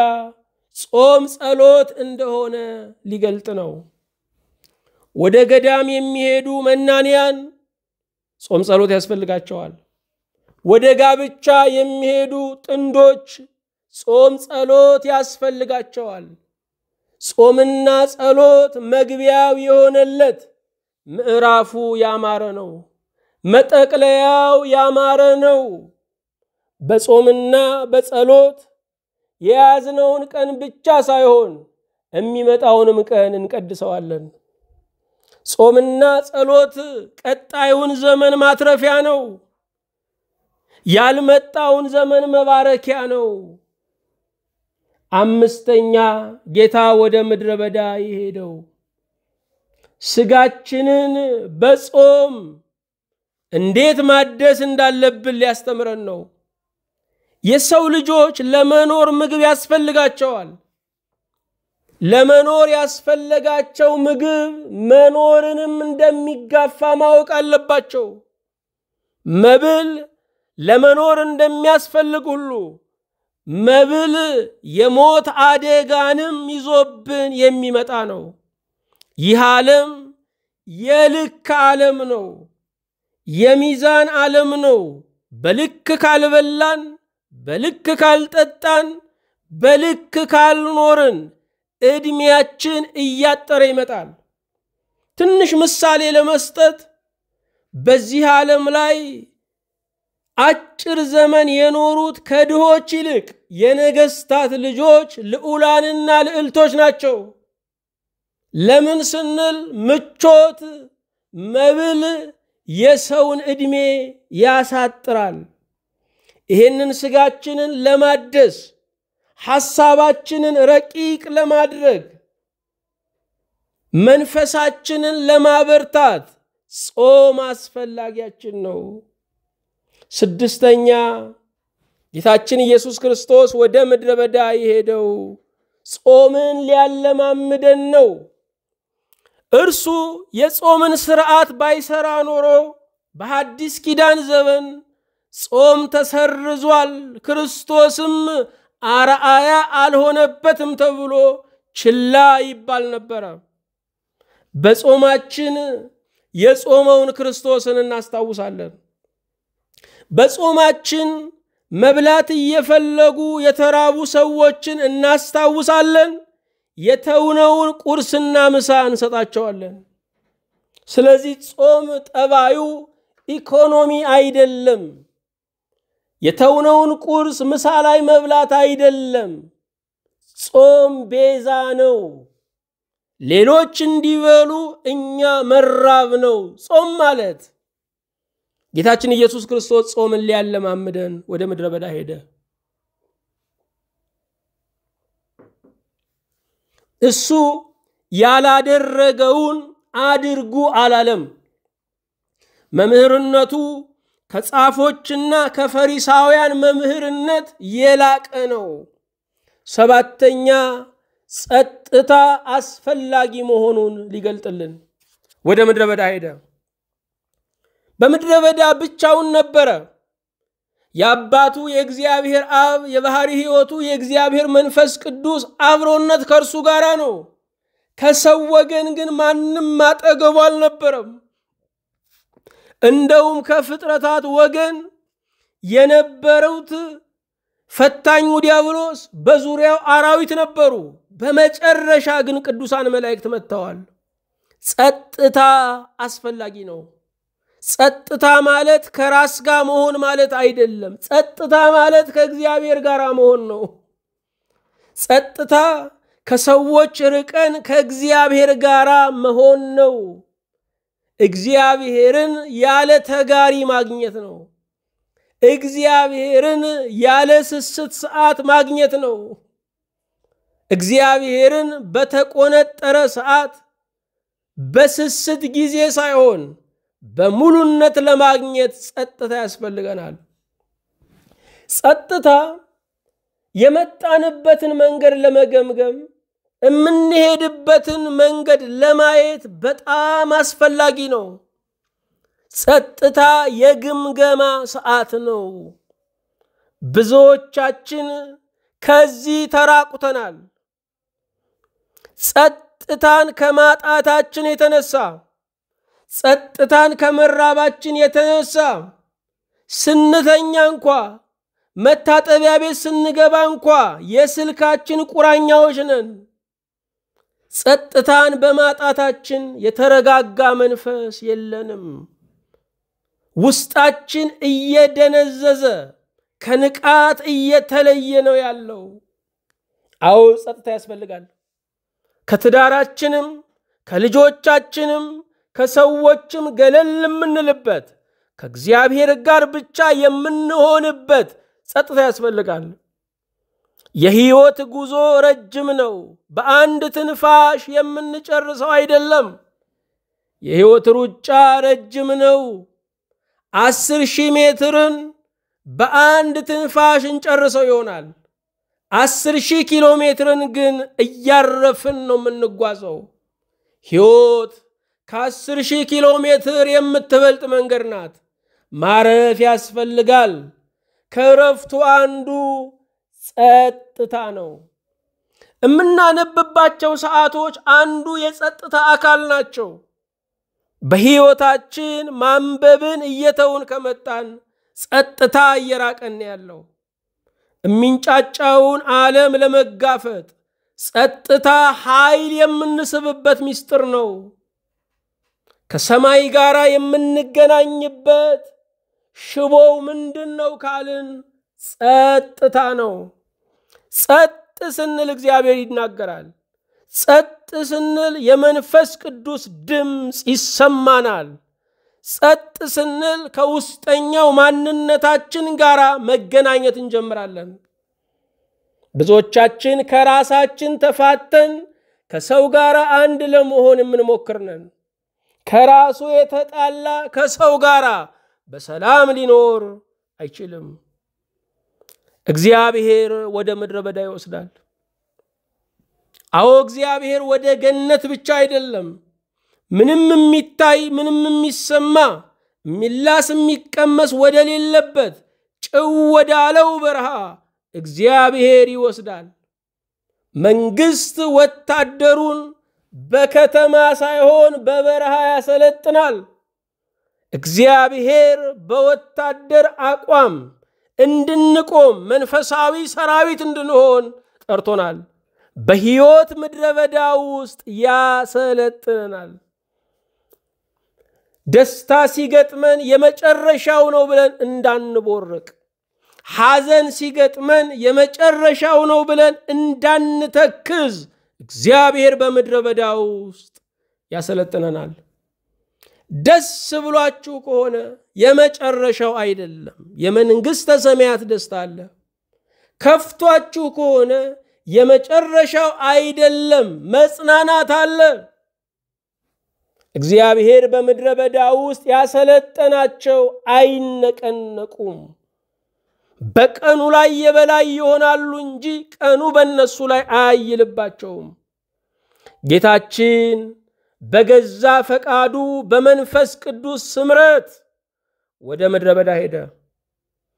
ጾም ጸሎት እንደሆነ ሊገልጥ ነው። ወደ ገዳም የሚሄዱ መናንያን ጾም ጸሎት ያስፈልጋቸዋል። ወደ ጋብቻ የሚሄዱ ጥንዶች ጾም ጸሎት ያስፈልጋቸዋል። ጾምና ጸሎት መግቢያው የሆነለት ምዕራፉ ያማረ ነው፣ መጠቅለያው ያማረ ነው። በጾምና በጸሎት የያዝነውን ቀን ብቻ ሳይሆን የሚመጣውንም ቀን እንቀድሰዋለን። ጾምና ጸሎት ቀጣዩን ዘመን ማትረፊያ ነው፣ ያልመጣውን ዘመን መባረኪያ ነው። አምስተኛ ጌታ ወደ ምድረ በዳ የሄደው ስጋችንን በጾም እንዴት ማደስ እንዳለብን ሊያስተምረን ነው። የሰው ልጆች ለመኖር ምግብ ያስፈልጋቸዋል። ለመኖር ያስፈልጋቸው ምግብ መኖርንም እንደሚጋፋ ማወቅ አለባቸው። መብል ለመኖር እንደሚያስፈልግ ሁሉ መብል የሞት አደጋንም ይዞብን የሚመጣ ነው። ይህ ዓለም የልክ ዓለም ነው፣ የሚዛን ዓለም ነው። በልክ ካልበላን፣ በልክ ካልጠጣን፣ በልክ ካልኖርን እድሜያችን እያጠረ ይመጣል። ትንሽ ምሳሌ ለመስጠት በዚህ ዓለም ላይ አጭር ዘመን የኖሩት ከድሆች ይልቅ የነገስታት ልጆች ልዑላንና ልዕልቶች ናቸው። ለምን ስንል ምቾት መብል የሰውን እድሜ ያሳጥራል። ይሄንን ስጋችንን ለማደስ ሐሳባችንን ረቂቅ ለማድረግ መንፈሳችንን ለማበርታት ጾም አስፈላጊያችን ነው። ስድስተኛ ጌታችን ኢየሱስ ክርስቶስ ወደ ምድረ በዳ የሄደው ጾምን ሊያለማምደን ነው። እርሱ የጾምን ሥርዓት ባይሰራ ኖሮ በሐዲስ ኪዳን ዘመን ጾም ተሰርዟል፣ ክርስቶስም አርአያ አልሆነበትም ተብሎ ችላ ይባል ነበር። በጾማችን የጾመውን ክርስቶስን እናስታውሳለን። በጾማችን መብላት እየፈለጉ የተራቡ ሰዎችን እናስታውሳለን። የተውነውን ቁርስና ምሳ እንሰጣቸዋለን። ስለዚህ ጾም ጠባዩ ኢኮኖሚ አይደለም። የተውነውን ቁርስ ምሳ ላይ መብላት አይደለም። ጾም ቤዛ ነው። ሌሎች እንዲበሉ እኛ መራብ ነው ጾም ማለት። ጌታችን ኢየሱስ ክርስቶስ ጾምን ሊያለማምደን ወደ ምድረ በዳ ሄደ። እሱ ያላደረገውን አድርጉ አላለም። መምህርነቱ ከጻፎችና ከፈሪሳውያን መምህርነት የላቀ ነው። ሰባተኛ ጸጥታ አስፈላጊ መሆኑን ሊገልጥልን ወደ ምድረ በዳ ሄደ። በምድረ በዳ ብቻውን ነበረ። የአባቱ የእግዚአብሔር አብ የባህሪ ሕይወቱ የእግዚአብሔር መንፈስ ቅዱስ አብሮነት ከእርሱ ጋር ነው። ከሰው ወገን ግን ማንም አጠገቡ አልነበረም። እንደውም ከፍጥረታት ወገን የነበሩት ፈታኙ ዲያብሎስ በዙሪያው አራዊት ነበሩ። በመጨረሻ ግን ቅዱሳን መላእክት መጥተዋል። ጸጥታ አስፈላጊ ነው። ጸጥታ ማለት ከራስ ጋር መሆን ማለት አይደለም። ጸጥታ ማለት ከእግዚአብሔር ጋር መሆን ነው። ጸጥታ ከሰዎች ርቀን ከእግዚአብሔር ጋር መሆን ነው። እግዚአብሔርን ያለ ተጋሪ ማግኘት ነው። እግዚአብሔርን ያለ ስስት ሰዓት ማግኘት ነው። እግዚአብሔርን በተቆነጠረ ሰዓት በስስት ጊዜ ሳይሆን በሙሉነት ለማግኘት ጸጥታ ያስፈልገናል። ጸጥታ የመጣንበትን መንገድ ለመገምገም የምንሄድበትን መንገድ ለማየት በጣም አስፈላጊ ነው። ጸጥታ የግምገማ ሰዓት ነው። ብዙዎቻችን ከዚህ ተራቁተናል። ጸጥታን ከማጣታችን የተነሳ ጸጥታን ከመራባችን የተነሳ ስንተኛ እንኳ መታጠቢያ ቤት ስንገባ እንኳ የስልካችን ቁራኛዎች ነን። ጸጥታን በማጣታችን የተረጋጋ መንፈስ የለንም። ውስጣችን እየደነዘዘ ከንቃት እየተለየ ነው ያለው። አዎ ጸጥታ ያስፈልጋል። ከትዳራችንም ከልጆቻችንም ከሰዎችም ገለል የምንልበት ከእግዚአብሔር ጋር ብቻ የምንሆንበት ጸጥታ ያስፈልጋል። የህይወት ጉዞ ረጅም ነው። በአንድ ትንፋሽ የምንጨርሰው አይደለም። የህይወት ሩጫ ረጅም ነው። 10,000 ሜትርን በአንድ ትንፋሽ እንጨርሰው ይሆናል። 10,000 ኪሎ ሜትርን ግን እያረፍን ነው የምንጓዘው። ህይወት ከ10,000 ኪሎ ሜትር የምትበልጥ መንገድ ናት። ማረፍ ያስፈልጋል። ከረፍቱ አንዱ ጸጥታ ነው። የምናነብባቸው ሰዓቶች አንዱ የጸጥታ አካል ናቸው። በህይወታችን ማንበብን እየተውን ከመጣን ጸጥታ እየራቀን ያለው። የሚንጫጫውን ዓለም ለመጋፈጥ ጸጥታ ኃይል የምንስብበት ምስጢር ነው። ከሰማይ ጋር የምንገናኝበት ሽቦው ምንድነው ካልን ጸጥታ ነው። ጸጥ ስንል እግዚአብሔር ይናገራል። ጸጥ ስንል የመንፈስ ቅዱስ ድምጽ ይሰማናል። ጸጥ ስንል ከውስጠኛው ማንነታችን ጋር መገናኘት እንጀምራለን። ብዙዎቻችን ከራሳችን ተፋተን ከሰው ጋር አንድ ለመሆን የምንሞክርነን። ከራሱ የተጣላ ከሰው ጋር በሰላም ሊኖር አይችልም። እግዚአብሔር ወደ ምድረ በዳ ይወስዳል። አዎ እግዚአብሔር ወደ ገነት ብቻ አይደለም። ምንም የሚታይ ምንም የሚሰማ ሚላስ የሚቀመስ ወደ ሌለበት ጭው ወዳለው በረሃ እግዚአብሔር ይወስዳል። መንግስት ወታደሩን በከተማ ሳይሆን በበረሃ ያሰለጥናል። እግዚአብሔር በወታደር አቋም እንድንቆም መንፈሳዊ ሰራዊት እንድንሆን ጠርቶናል። በሕይወት ምድረ በዳ ውስጥ ያሰለጥነናል። ደስታ ሲገጥመን የመጨረሻው ነው ብለን እንዳንቦርቅ፣ ሐዘን ሲገጥመን የመጨረሻው ነው ብለን እንዳንተክዝ እግዚአብሔር በምድረ በዳ ውስጥ ያሰለጥነናል። ደስ ብሏችሁ ከሆነ የመጨረሻው አይደለም፣ የመንግስተ ሰማያት ደስታ አለ። ከፍቷችሁ ከሆነ የመጨረሻው አይደለም፣ መጽናናት አለ። እግዚአብሔር በምድረ በዳ ውስጥ ያሰለጠናቸው አይነቀነቁም። በቀኑ ላይ የበላይ ይሆናሉ እንጂ ቀኑ በእነሱ ላይ አይልባቸውም። ጌታችን በገዛ ፈቃዱ በመንፈስ ቅዱስ ስምረት ወደ ምድረ በዳ ሄደ።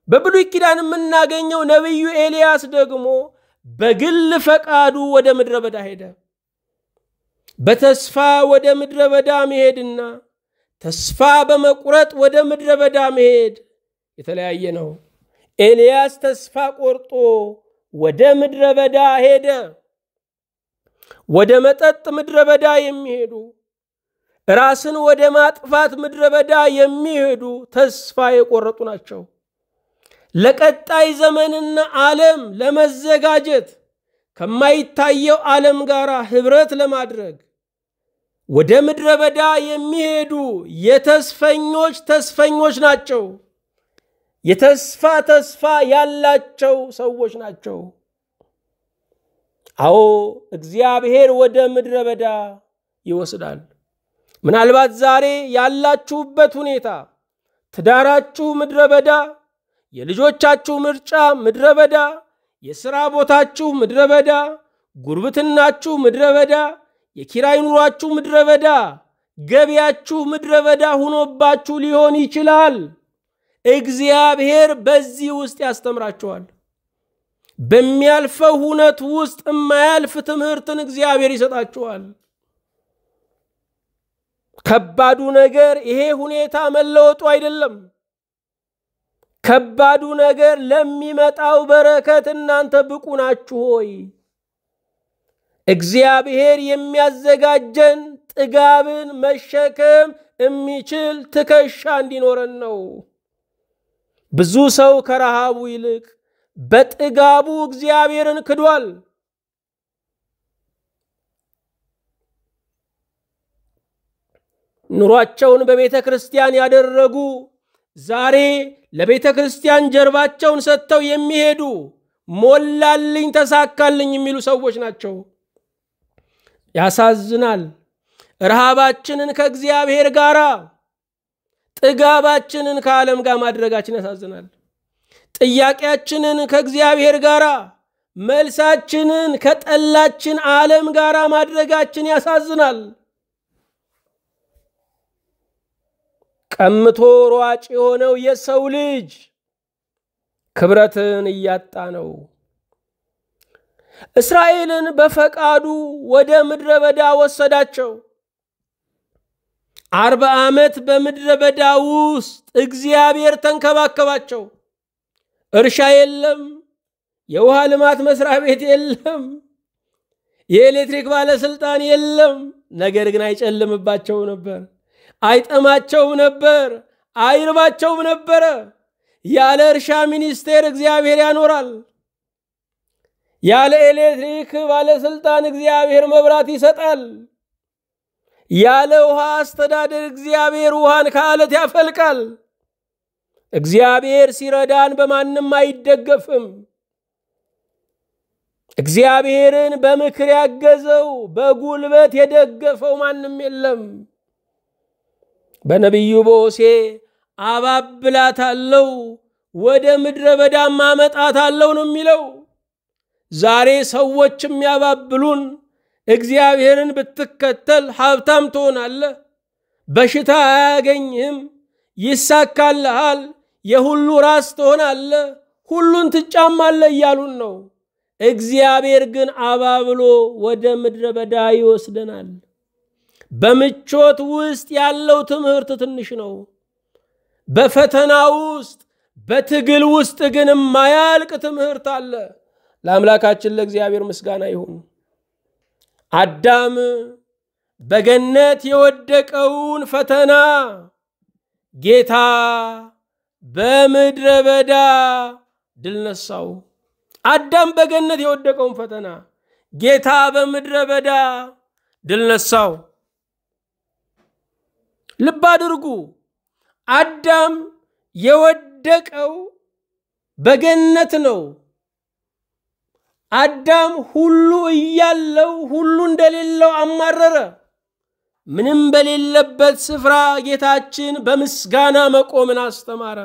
በብሉይ ኪዳን የምናገኘው ነቢዩ ኤልያስ ደግሞ በግል ፈቃዱ ወደ ምድረ በዳ ሄደ። በተስፋ ወደ ምድረ በዳ መሄድና ተስፋ በመቁረጥ ወደ ምድረ በዳ መሄድ የተለያየ ነው። ኤልያስ ተስፋ ቆርጦ ወደ ምድረ በዳ ሄደ። ወደ መጠጥ ምድረ በዳ የሚሄዱ፣ ራስን ወደ ማጥፋት ምድረ በዳ የሚሄዱ ተስፋ የቆረጡ ናቸው። ለቀጣይ ዘመንና ዓለም ለመዘጋጀት ከማይታየው ዓለም ጋር ህብረት ለማድረግ ወደ ምድረ በዳ የሚሄዱ ተስፈኞች ናቸው። ተስፋ ያላቸው ሰዎች ናቸው። አዎ እግዚአብሔር ወደ ምድረ በዳ ይወስዳል። ምናልባት ዛሬ ያላችሁበት ሁኔታ፣ ትዳራችሁ ምድረ በዳ፣ የልጆቻችሁ ምርጫ ምድረ በዳ፣ የሥራ ቦታችሁ ምድረ በዳ፣ ጉርብትናችሁ ምድረ በዳ፣ የኪራይ ኑሯችሁ ምድረ በዳ፣ ገቢያችሁ ምድረ በዳ ሆኖባችሁ ሊሆን ይችላል። እግዚአብሔር በዚህ ውስጥ ያስተምራችኋል። በሚያልፈው ሁነት ውስጥ የማያልፍ ትምህርትን እግዚአብሔር ይሰጣችኋል። ከባዱ ነገር ይሄ ሁኔታ መለወጡ አይደለም። ከባዱ ነገር ለሚመጣው በረከት እናንተ ብቁ ናችሁ ሆይ? እግዚአብሔር የሚያዘጋጀን ጥጋብን መሸከም የሚችል ትከሻ እንዲኖረን ነው። ብዙ ሰው ከረሃቡ ይልቅ በጥጋቡ እግዚአብሔርን ክዷል። ኑሯቸውን በቤተ ክርስቲያን ያደረጉ ዛሬ ለቤተ ክርስቲያን ጀርባቸውን ሰጥተው የሚሄዱ ሞላልኝ ተሳካልኝ የሚሉ ሰዎች ናቸው። ያሳዝናል። ረሃባችንን ከእግዚአብሔር ጋር፣ ጥጋባችንን ከዓለም ጋር ማድረጋችን ያሳዝናል። ጥያቄያችንን ከእግዚአብሔር ጋር፣ መልሳችንን ከጠላችን ዓለም ጋር ማድረጋችን ያሳዝናል። ቀምቶ ሯጭ የሆነው የሰው ልጅ ክብረትን እያጣ ነው። እስራኤልን በፈቃዱ ወደ ምድረ በዳ ወሰዳቸው። 40 ዓመት በምድረ በዳ ውስጥ እግዚአብሔር ተንከባከባቸው። እርሻ የለም፣ የውሃ ልማት መስሪያ ቤት የለም፣ የኤሌክትሪክ ባለስልጣን የለም። ነገር ግን አይጨልምባቸው ነበር፣ አይጠማቸው ነበር፣ አይርባቸው ነበር። ያለ እርሻ ሚኒስቴር እግዚአብሔር ያኖራል። ያለ ኤሌክትሪክ ባለስልጣን እግዚአብሔር መብራት ይሰጣል። ያለ ውሃ አስተዳደር እግዚአብሔር ውሃን ከአለት ያፈልቃል። እግዚአብሔር ሲረዳን በማንም አይደገፍም። እግዚአብሔርን በምክር ያገዘው በጉልበት የደገፈው ማንም የለም። በነቢዩ በሆሴዕ አባብላታለሁ ወደ ምድረ በዳም አመጣታለሁ ነው የሚለው። ዛሬ ሰዎች የሚያባብሉን እግዚአብሔርን ብትከተል ሀብታም ትሆናለህ፣ በሽታ አያገኝህም፣ ይሳካልሃል፣ የሁሉ ራስ ትሆናለህ፣ ሁሉን ትጫማለህ እያሉን ነው። እግዚአብሔር ግን አባብሎ ወደ ምድረ በዳ ይወስደናል። በምቾት ውስጥ ያለው ትምህርት ትንሽ ነው። በፈተና ውስጥ በትግል ውስጥ ግን የማያልቅ ትምህርት አለ። ለአምላካችን ለእግዚአብሔር ምስጋና ይሁን። አዳም በገነት የወደቀውን ፈተና ጌታ በምድረ በዳ ድል ነሳው። አዳም በገነት የወደቀውን ፈተና ጌታ በምድረ በዳ ድል ነሳው። ልብ አድርጉ። አዳም የወደቀው በገነት ነው። አዳም ሁሉ እያለው ሁሉ እንደሌለው አማረረ። ምንም በሌለበት ስፍራ ጌታችን በምስጋና መቆምን አስተማረ።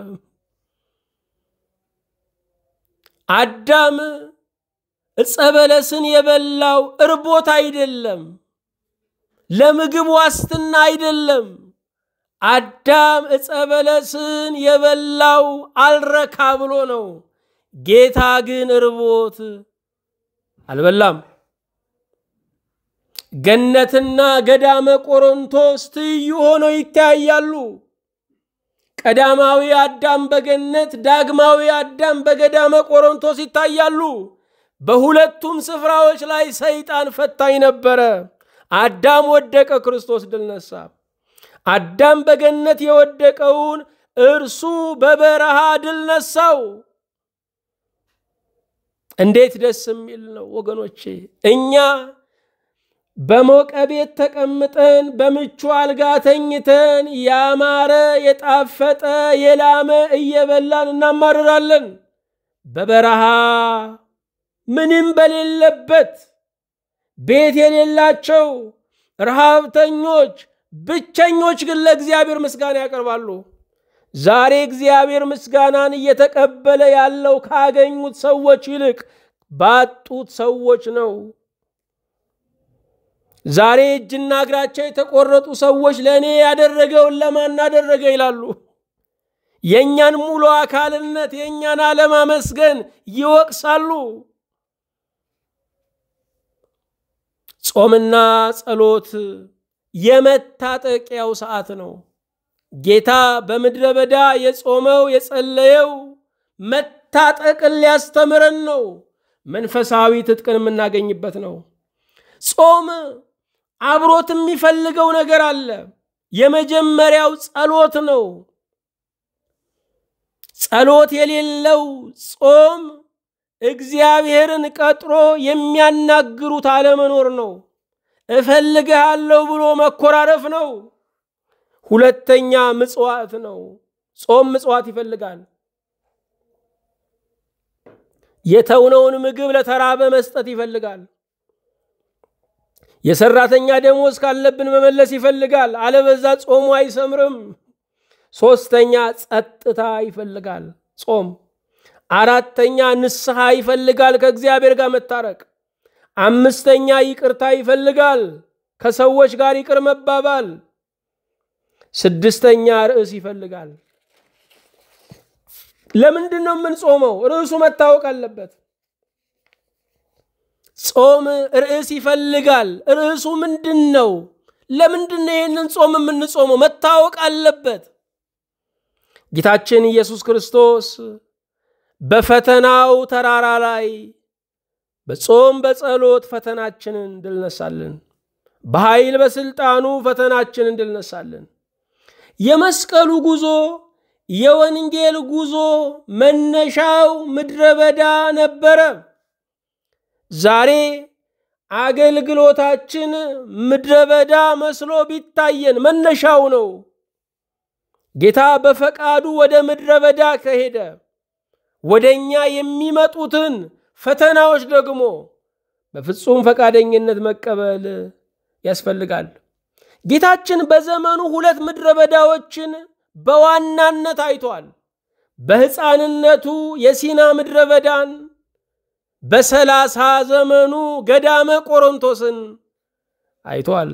አዳም ዕፀ በለስን የበላው እርቦት አይደለም፣ ለምግብ ዋስትና አይደለም። አዳም ዕፀ በለስን የበላው አልረካ ብሎ ነው። ጌታ ግን እርቦት አልበላም። ገነትና ገዳመ ቆሮንቶስ ትይዩ ሆነው ይታያሉ። ቀዳማዊ አዳም በገነት፣ ዳግማዊ አዳም በገዳመ ቆሮንቶስ ይታያሉ። በሁለቱም ስፍራዎች ላይ ሰይጣን ፈታኝ ነበረ። አዳም ወደቀ፣ ክርስቶስ ድል ነሳ። አዳም በገነት የወደቀውን እርሱ በበረሃ ድል ነሳው። እንዴት ደስ የሚል ነው ወገኖቼ! እኛ በሞቀ ቤት ተቀምጠን በምቹ አልጋ ተኝተን ያማረ የጣፈጠ የላመ እየበላን እናማርራለን። በበረሃ ምንም በሌለበት ቤት የሌላቸው ረሃብተኞች ብቸኞች ግን ለእግዚአብሔር ምስጋና ያቀርባሉ። ዛሬ እግዚአብሔር ምስጋናን እየተቀበለ ያለው ካገኙት ሰዎች ይልቅ ባጡት ሰዎች ነው። ዛሬ እጅና እግራቸው የተቆረጡ ሰዎች ለኔ ያደረገውን ለማን አደረገ ይላሉ። የኛን ሙሉ አካልነት የኛን አለማመስገን ይወቅሳሉ። ጾምና ጸሎት የመታጠቂያው ሰዓት ነው። ጌታ በምድረ በዳ የጾመው የጸለየው መታጠቅን ሊያስተምረን ነው። መንፈሳዊ ትጥቅን የምናገኝበት ነው። ጾም አብሮት የሚፈልገው ነገር አለ። የመጀመሪያው ጸሎት ነው። ጸሎት የሌለው ጾም እግዚአብሔርን ቀጥሮ የሚያናግሩት አለመኖር ነው። እፈልግሃለሁ ብሎ መኮራረፍ ነው። ሁለተኛ ምጽዋት ነው። ጾም ምጽዋት ይፈልጋል። የተውነውን ምግብ ለተራበ መስጠት ይፈልጋል። የሰራተኛ ደሞዝ ካለብን መመለስ ይፈልጋል። አለበዛ ጾሙ አይሰምርም። ሶስተኛ ጸጥታ ይፈልጋል ጾም። አራተኛ ንስሐ ይፈልጋል፣ ከእግዚአብሔር ጋር መታረቅ። አምስተኛ ይቅርታ ይፈልጋል፣ ከሰዎች ጋር ይቅር መባባል። ስድስተኛ ርዕስ ይፈልጋል። ለምንድን ነው የምንጾመው? ርዕሱ መታወቅ አለበት። ጾም ርዕስ ይፈልጋል። ርዕሱ ምንድነው? ለምንድን ነው ይሄንን ጾም የምንጾመው? መታወቅ አለበት። ጌታችን ኢየሱስ ክርስቶስ በፈተናው ተራራ ላይ በጾም በጸሎት ፈተናችንን ድል ነሳልን። በኃይል በስልጣኑ ፈተናችንን ድል ነሳልን። የመስቀሉ ጉዞ የወንጌል ጉዞ መነሻው ምድረ በዳ ነበረ። ዛሬ አገልግሎታችን ምድረ በዳ መስሎ ቢታየን መነሻው ነው። ጌታ በፈቃዱ ወደ ምድረ በዳ ከሄደ ወደኛ የሚመጡትን ፈተናዎች ደግሞ በፍጹም ፈቃደኝነት መቀበል ያስፈልጋል። ጌታችን በዘመኑ ሁለት ምድረ በዳዎችን በዋናነት አይቷል። በሕፃንነቱ የሲና ምድረ በዳን፣ በ30 ዘመኑ ገዳመ ቆሮንቶስን አይቷል።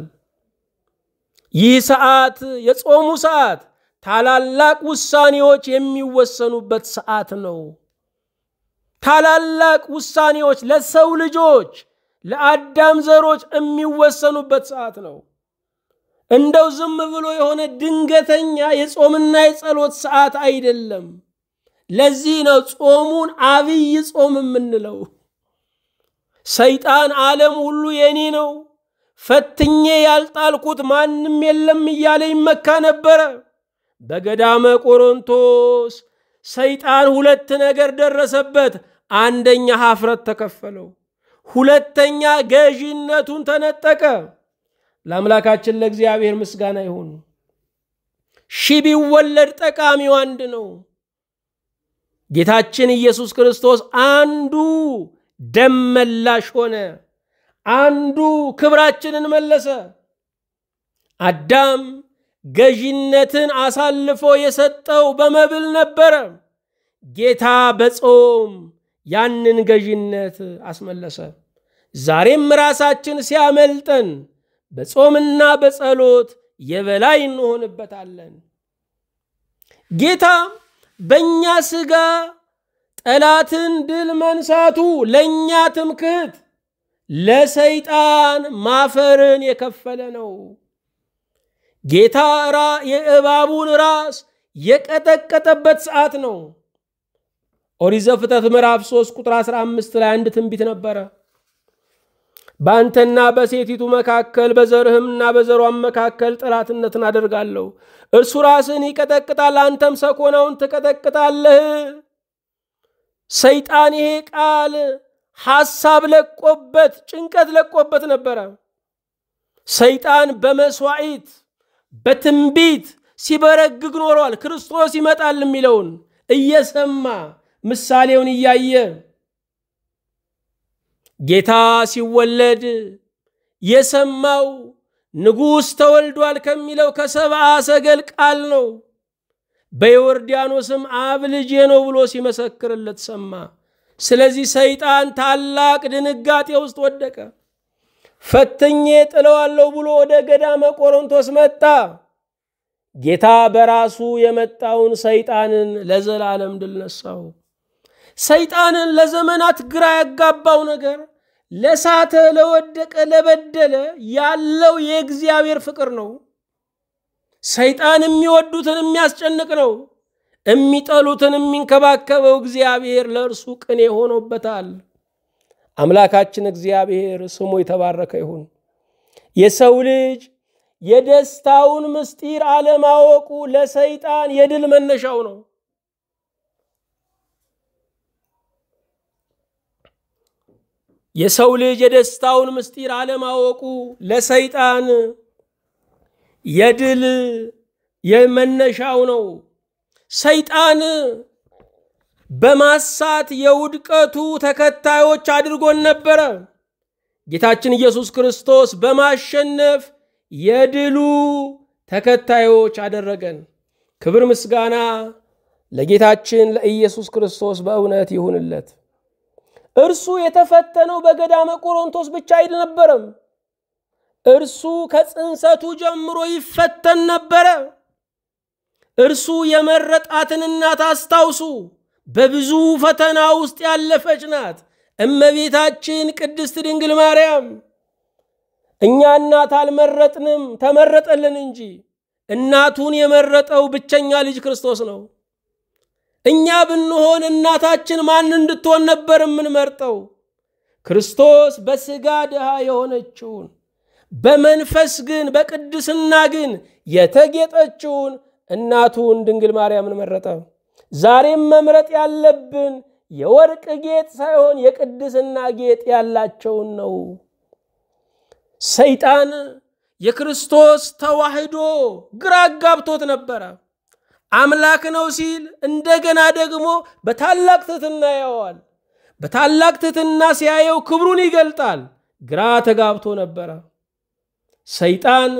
ይህ ሰዓት የጾሙ ሰዓት ታላላቅ ውሳኔዎች የሚወሰኑበት ሰዓት ነው። ታላላቅ ውሳኔዎች ለሰው ልጆች ለአዳም ዘሮች የሚወሰኑበት ሰዓት ነው። እንደው ዝም ብሎ የሆነ ድንገተኛ የጾምና የጸሎት ሰዓት አይደለም። ለዚህ ነው ጾሙን አብይ ጾም የምንለው። ሰይጣን ዓለም ሁሉ የኔ ነው፣ ፈትኜ ያልጣልኩት ማንም የለም እያለ ይመካ ነበረ። በገዳመ ቆሮንቶስ ሰይጣን ሁለት ነገር ደረሰበት። አንደኛ ኀፍረት ተከፈለው፣ ሁለተኛ ገዢነቱን ተነጠቀ። ለአምላካችን ለእግዚአብሔር ምስጋና ይሁን። ሺህ ቢወለድ ጠቃሚው አንድ ነው። ጌታችን ኢየሱስ ክርስቶስ አንዱ ደም መላሽ ሆነ። አንዱ ክብራችንን መለሰ። አዳም ገዢነትን አሳልፎ የሰጠው በመብል ነበረ። ጌታ በጾም ያንን ገዢነት አስመለሰ። ዛሬም ራሳችን ሲያመልጠን በጾምና በጸሎት የበላይ እንሆንበታለን። ጌታ በእኛ ሥጋ ጠላትን ድል መንሳቱ ለእኛ ትምክህት፣ ለሰይጣን ማፈርን የከፈለ ነው። ጌታ የእባቡን ራስ የቀጠቀጠበት ሰዓት ነው። ኦሪት ዘፍጥረት ምዕራፍ 3 ቁጥር 15 ላይ አንድ ትንቢት ነበረ። በአንተና በሴቲቱ መካከል በዘርህምና በዘሯም መካከል ጠላትነትን አደርጋለሁ። እርሱ ራስን ይቀጠቅጣል፣ አንተም ሰኮናውን ትቀጠቅጣለህ። ሰይጣን ይሄ ቃል ሐሳብ ለቆበት ጭንቀት ለቆበት ነበረ። ሰይጣን በመስዋዕት በትንቢት ሲበረግግ ኖሯል። ክርስቶስ ይመጣል የሚለውን እየሰማ ምሳሌውን እያየ ጌታ ሲወለድ የሰማው ንጉሥ ተወልዷል ከሚለው ከሰብአ ሰገል ቃል ነው። በዮርዳኖስም አብ ልጄ ነው ብሎ ሲመሰክርለት ሰማ። ስለዚህ ሰይጣን ታላቅ ድንጋጤ ውስጥ ወደቀ። ፈትኜ ጥለዋለሁ ብሎ ወደ ገዳመ ቆሮንቶስ መጣ። ጌታ በራሱ የመጣውን ሰይጣንን ለዘላለም ድል ነሳው። ሰይጣንን ለዘመናት ግራ ያጋባው ነገር ለሳተ፣ ለወደቀ፣ ለበደለ ያለው የእግዚአብሔር ፍቅር ነው። ሰይጣን የሚወዱትን የሚያስጨንቅ ነው። የሚጠሉትን የሚንከባከበው እግዚአብሔር ለእርሱ ቅኔ ሆኖበታል። አምላካችን እግዚአብሔር ስሙ የተባረከ ይሁን። የሰው ልጅ የደስታውን ምስጢር አለማወቁ ለሰይጣን የድል መነሻው ነው። የሰው ልጅ የደስታውን ምስጢር አለማወቁ ለሰይጣን የድል የመነሻው ነው። ሰይጣን በማሳት የውድቀቱ ተከታዮች አድርጎን ነበረ። ጌታችን ኢየሱስ ክርስቶስ በማሸነፍ የድሉ ተከታዮች አደረገን። ክብር ምስጋና ለጌታችን ለኢየሱስ ክርስቶስ በእውነት ይሁንለት። እርሱ የተፈተነው በገዳመ ቆሮንቶስ ብቻ አይደለም። እርሱ ከጽንሰቱ ጀምሮ ይፈተን ነበረ። እርሱ የመረጣትን እናት አስታውሱ። በብዙ ፈተና ውስጥ ያለፈች ናት እመቤታችን ቅድስት ድንግል ማርያም። እኛ እናት አልመረጥንም፣ ተመረጠልን እንጂ። እናቱን የመረጠው ብቸኛ ልጅ ክርስቶስ ነው። እኛ ብንሆን እናታችን ማን እንድትሆን ነበር የምንመርጠው? ክርስቶስ በሥጋ ድሃ የሆነችውን በመንፈስ ግን በቅድስና ግን የተጌጠችውን እናቱን ድንግል ማርያምን መረጠ። ዛሬም መምረጥ ያለብን የወርቅ ጌጥ ሳይሆን የቅድስና ጌጥ ያላቸውን ነው። ሰይጣን የክርስቶስ ተዋህዶ ግራ አጋብቶት ነበረ። አምላክ ነው ሲል እንደገና ደግሞ በታላቅ ትሕትና ያየዋል። በታላቅ ትሕትና ሲያየው ክብሩን ይገልጣል። ግራ ተጋብቶ ነበረ። ሰይጣን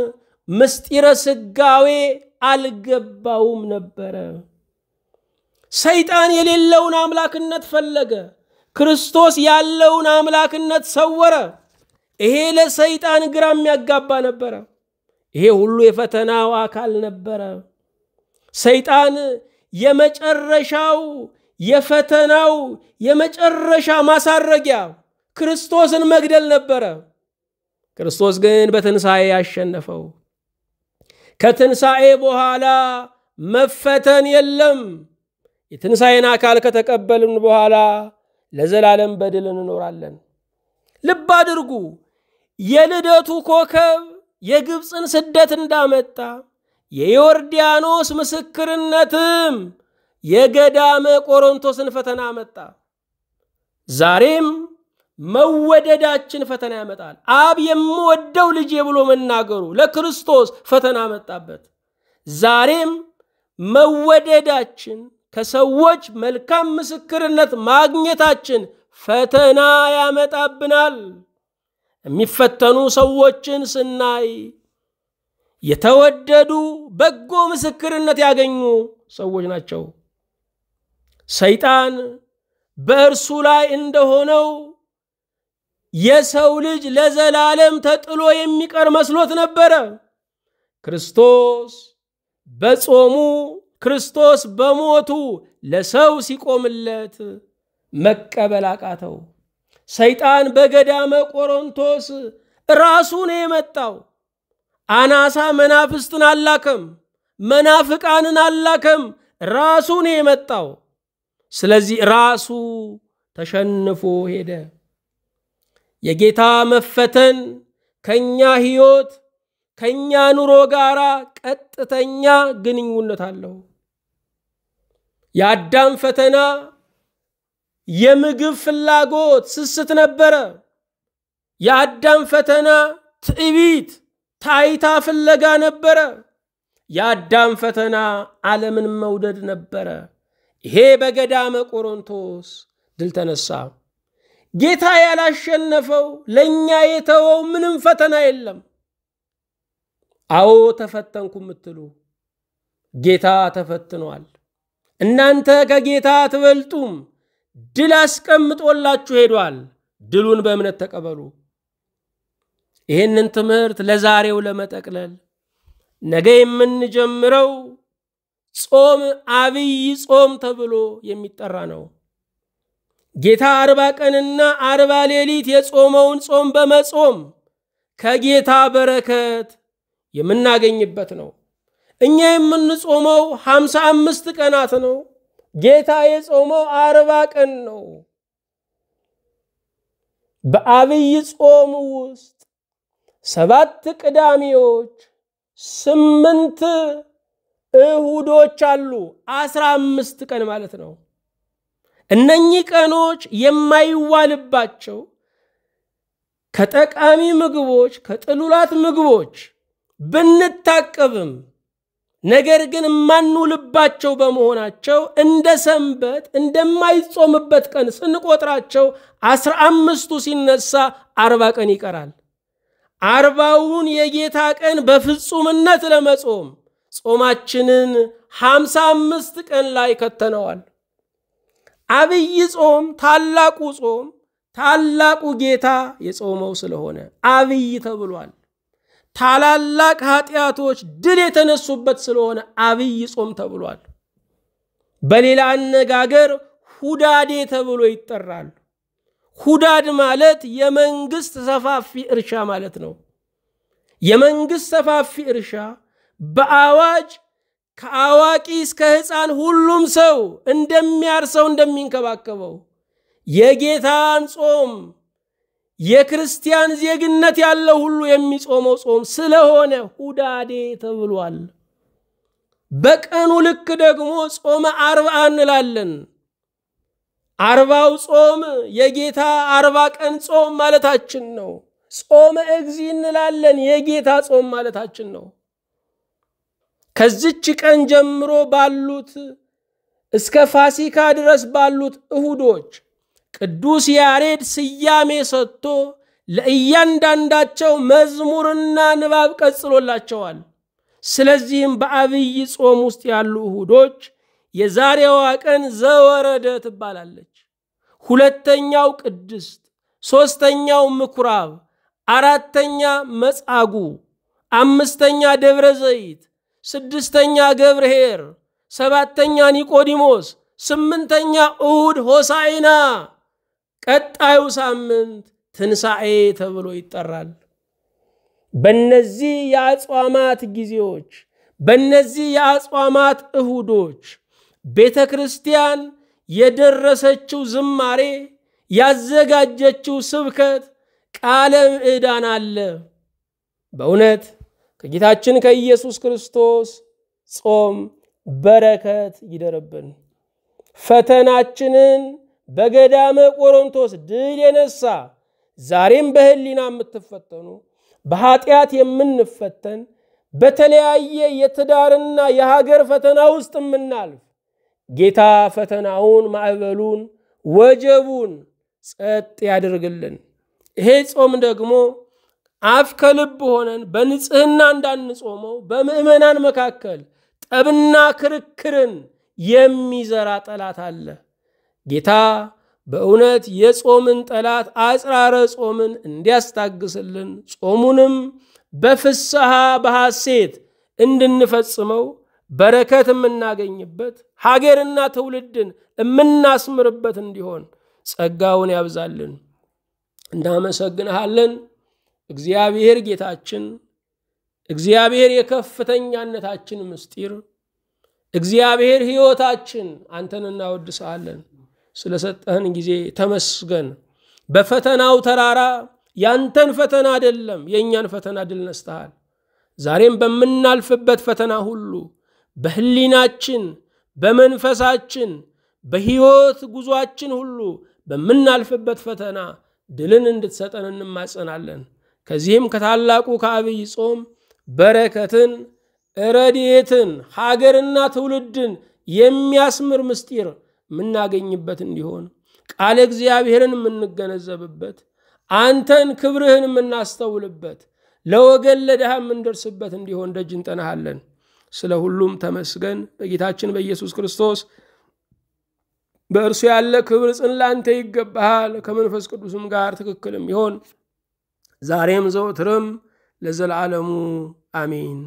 ምስጢረ ሥጋዌ አልገባውም ነበረ። ሰይጣን የሌለውን አምላክነት ፈለገ። ክርስቶስ ያለውን አምላክነት ሰወረ። ይሄ ለሰይጣን ግራ የሚያጋባ ነበረ። ይሄ ሁሉ የፈተናው አካል ነበረ። ሰይጣን የመጨረሻው የፈተናው የመጨረሻ ማሳረጊያ ክርስቶስን መግደል ነበረ። ክርስቶስ ግን በትንሣኤ ያሸነፈው። ከትንሣኤ በኋላ መፈተን የለም። የትንሣኤን አካል ከተቀበልን በኋላ ለዘላለም በድል እንኖራለን። ልብ አድርጉ። የልደቱ ኮከብ የግብፅን ስደት እንዳመጣ የዮርዳኖስ ምስክርነትም የገዳመ ቆሮንቶስን ፈተና አመጣ። ዛሬም መወደዳችን ፈተና ያመጣል። አብ የምወደው ልጄ ብሎ መናገሩ ለክርስቶስ ፈተና መጣበት። ዛሬም መወደዳችን ከሰዎች መልካም ምስክርነት ማግኘታችን ፈተና ያመጣብናል። የሚፈተኑ ሰዎችን ስናይ የተወደዱ በጎ ምስክርነት ያገኙ ሰዎች ናቸው። ሰይጣን በእርሱ ላይ እንደሆነው የሰው ልጅ ለዘላለም ተጥሎ የሚቀር መስሎት ነበረ። ክርስቶስ በጾሙ ክርስቶስ በሞቱ ለሰው ሲቆምለት መቀበል አቃተው። ሰይጣን በገዳመ ቆሮንቶስ ራሱን የመጣው አናሳ መናፍስትን አላከም፣ መናፍቃንን አላከም፣ ራሱን የመጣው። ስለዚህ ራሱ ተሸንፎ ሄደ። የጌታ መፈተን ከኛ ሕይወት ከኛ ኑሮ ጋራ ቀጥተኛ ግንኙነት አለው። የአዳም ፈተና የምግብ ፍላጎት ስስት ነበረ። የአዳም ፈተና ትዕቢት ታይታ ፍለጋ ነበረ። የአዳም ፈተና ዓለምን መውደድ ነበረ። ይሄ በገዳመ ቆሮንቶስ ድል ተነሳ። ጌታ ያላሸነፈው ለኛ የተወው ምንም ፈተና የለም። አዎ ተፈተንኩ ምትሉ ጌታ ተፈትኗል። እናንተ ከጌታ ትበልጡም፣ ድል አስቀምጦላችሁ ሄዷል። ድሉን በእምነት ተቀበሉ። ይህንን ትምህርት ለዛሬው ለመጠቅለል ነገ የምንጀምረው ጾም አብይ ጾም ተብሎ የሚጠራ ነው። ጌታ 40 ቀንና 40 ሌሊት የጾመውን ጾም በመጾም ከጌታ በረከት የምናገኝበት ነው። እኛ የምንጾመው 55 ቀናት ነው። ጌታ የጾመው 40 ቀን ነው። በአብይ ጾም ውስጥ 7 ቅዳሜዎች 8 እሁዶች አሉ። 15 ቀን ማለት ነው። እነኚህ ቀኖች የማይዋልባቸው ከጠቃሚ ምግቦች ከጥሉላት ምግቦች ብንታቀብም ነገር ግን ማንውልባቸው በመሆናቸው እንደ ሰንበት እንደማይጾምበት ቀን ስንቆጥራቸው 15ቱ ሲነሳ 40 ቀን ይቀራል። 40ውን የጌታ ቀን በፍጹምነት ለመጾም ጾማችንን 55 ቀን ላይ ከተነዋል። አብይ ጾም ታላቁ ጾም ታላቁ ጌታ የጾመው ስለሆነ አብይ ተብሏል። ታላላቅ ኃጢያቶች ድል የተነሱበት ስለሆነ አብይ ጾም ተብሏል። በሌላ አነጋገር ሁዳዴ ተብሎ ይጠራል። ሁዳድ ማለት የመንግስት ሰፋፊ እርሻ ማለት ነው። የመንግስት ሰፋፊ እርሻ በአዋጅ ከአዋቂ እስከ ሕፃን ሁሉም ሰው እንደሚያርሰው እንደሚንከባከበው የጌታን ጾም የክርስቲያን ዜግነት ያለው ሁሉ የሚጾመው ጾም ስለሆነ ሁዳዴ ተብሏል። በቀኑ ልክ ደግሞ ጾመ 40 እንላለን። 40ው ጾም የጌታ 40 ቀን ጾም ማለታችን ነው። ጾመ እግዚእ እንላለን፣ የጌታ ጾም ማለታችን ነው። ከዚች ቀን ጀምሮ ባሉት እስከ ፋሲካ ድረስ ባሉት እሁዶች ቅዱስ ያሬድ ስያሜ ሰጥቶ ለእያንዳንዳቸው መዝሙርና ንባብ ቀጽሎላቸዋል። ስለዚህም በአብይ ጾም ውስጥ ያሉ እሁዶች የዛሬዋ ቀን ዘወረደ ትባላለች። ሁለተኛው ቅድስት፣ ሶስተኛው ምኩራብ፣ አራተኛ መጻጉዕ፣ አምስተኛ ደብረ ዘይት፣ ስድስተኛ ገብርኄር፣ ሰባተኛ ኒቆዲሞስ፣ ስምንተኛ እሁድ ሆሳዕና፣ ቀጣዩ ሳምንት ትንሣኤ ተብሎ ይጠራል። በእነዚህ የአጽዋማት ጊዜዎች በእነዚህ የአጽዋማት እሁዶች ቤተ ክርስቲያን የደረሰችው ዝማሬ ያዘጋጀችው ስብከት ቃለ ምዕዳን አለ። በእውነት ከጌታችን ከኢየሱስ ክርስቶስ ጾም በረከት ይደርብን። ፈተናችንን በገዳመ ቆሮንቶስ ድል የነሳ ዛሬም በህሊና የምትፈተኑ በኃጢአት የምንፈተን በተለያየ የትዳርና የሀገር ፈተና ውስጥ የምናልፍ ጌታ ፈተናውን ማዕበሉን ወጀቡን ጸጥ ያድርግልን። ይሄ ጾም ደግሞ አፍ ከልብ ሆነን በንጽህና እንዳንጾመው በምእመናን መካከል ጠብና ክርክርን የሚዘራ ጠላት አለ። ጌታ በእውነት የጾምን ጠላት አጽራረ ጾምን እንዲያስታግስልን ጾሙንም በፍስሐ በሐሴት እንድንፈጽመው በረከት የምናገኝበት ሀገርና ትውልድን የምናስምርበት እንዲሆን ጸጋውን ያብዛልን። እናመሰግንሃለን እግዚአብሔር ጌታችን፣ እግዚአብሔር የከፍተኛነታችን ምስጢር፣ እግዚአብሔር ሕይወታችን አንተን እናወድስሃለን። ስለሰጠህን ጊዜ ተመስገን። በፈተናው ተራራ ያንተን ፈተና አይደለም የኛን ፈተና ድል ነስተሃል። ዛሬም በመናልፍበት ፈተና ሁሉ በህሊናችን በመንፈሳችን በሕይወት ጉዟችን ሁሉ በመናልፍበት ፈተና ድልን እንድትሰጠን እንማጸናለን። ከዚህም ከታላቁ ከአብይ ጾም በረከትን ረድኤትን ሀገርና ትውልድን የሚያስምር ምስጢር ምናገኝበት እንዲሆን ቃል እግዚአብሔርን የምንገነዘብበት አንተን ክብርህን የምናስተውልበት ለወገን ለድሃ የምንደርስበት እንዲሆን ደጅ እንጠናሃለን። ስለ ሁሉም ተመስገን። በጌታችን በኢየሱስ ክርስቶስ በእርሱ ያለ ክብር ጽን ላንተ ይገባሃል። ከመንፈስ ቅዱስም ጋር ትክክልም ይሆን ዛሬም ዘወትርም ለዘላለሙ አሜን።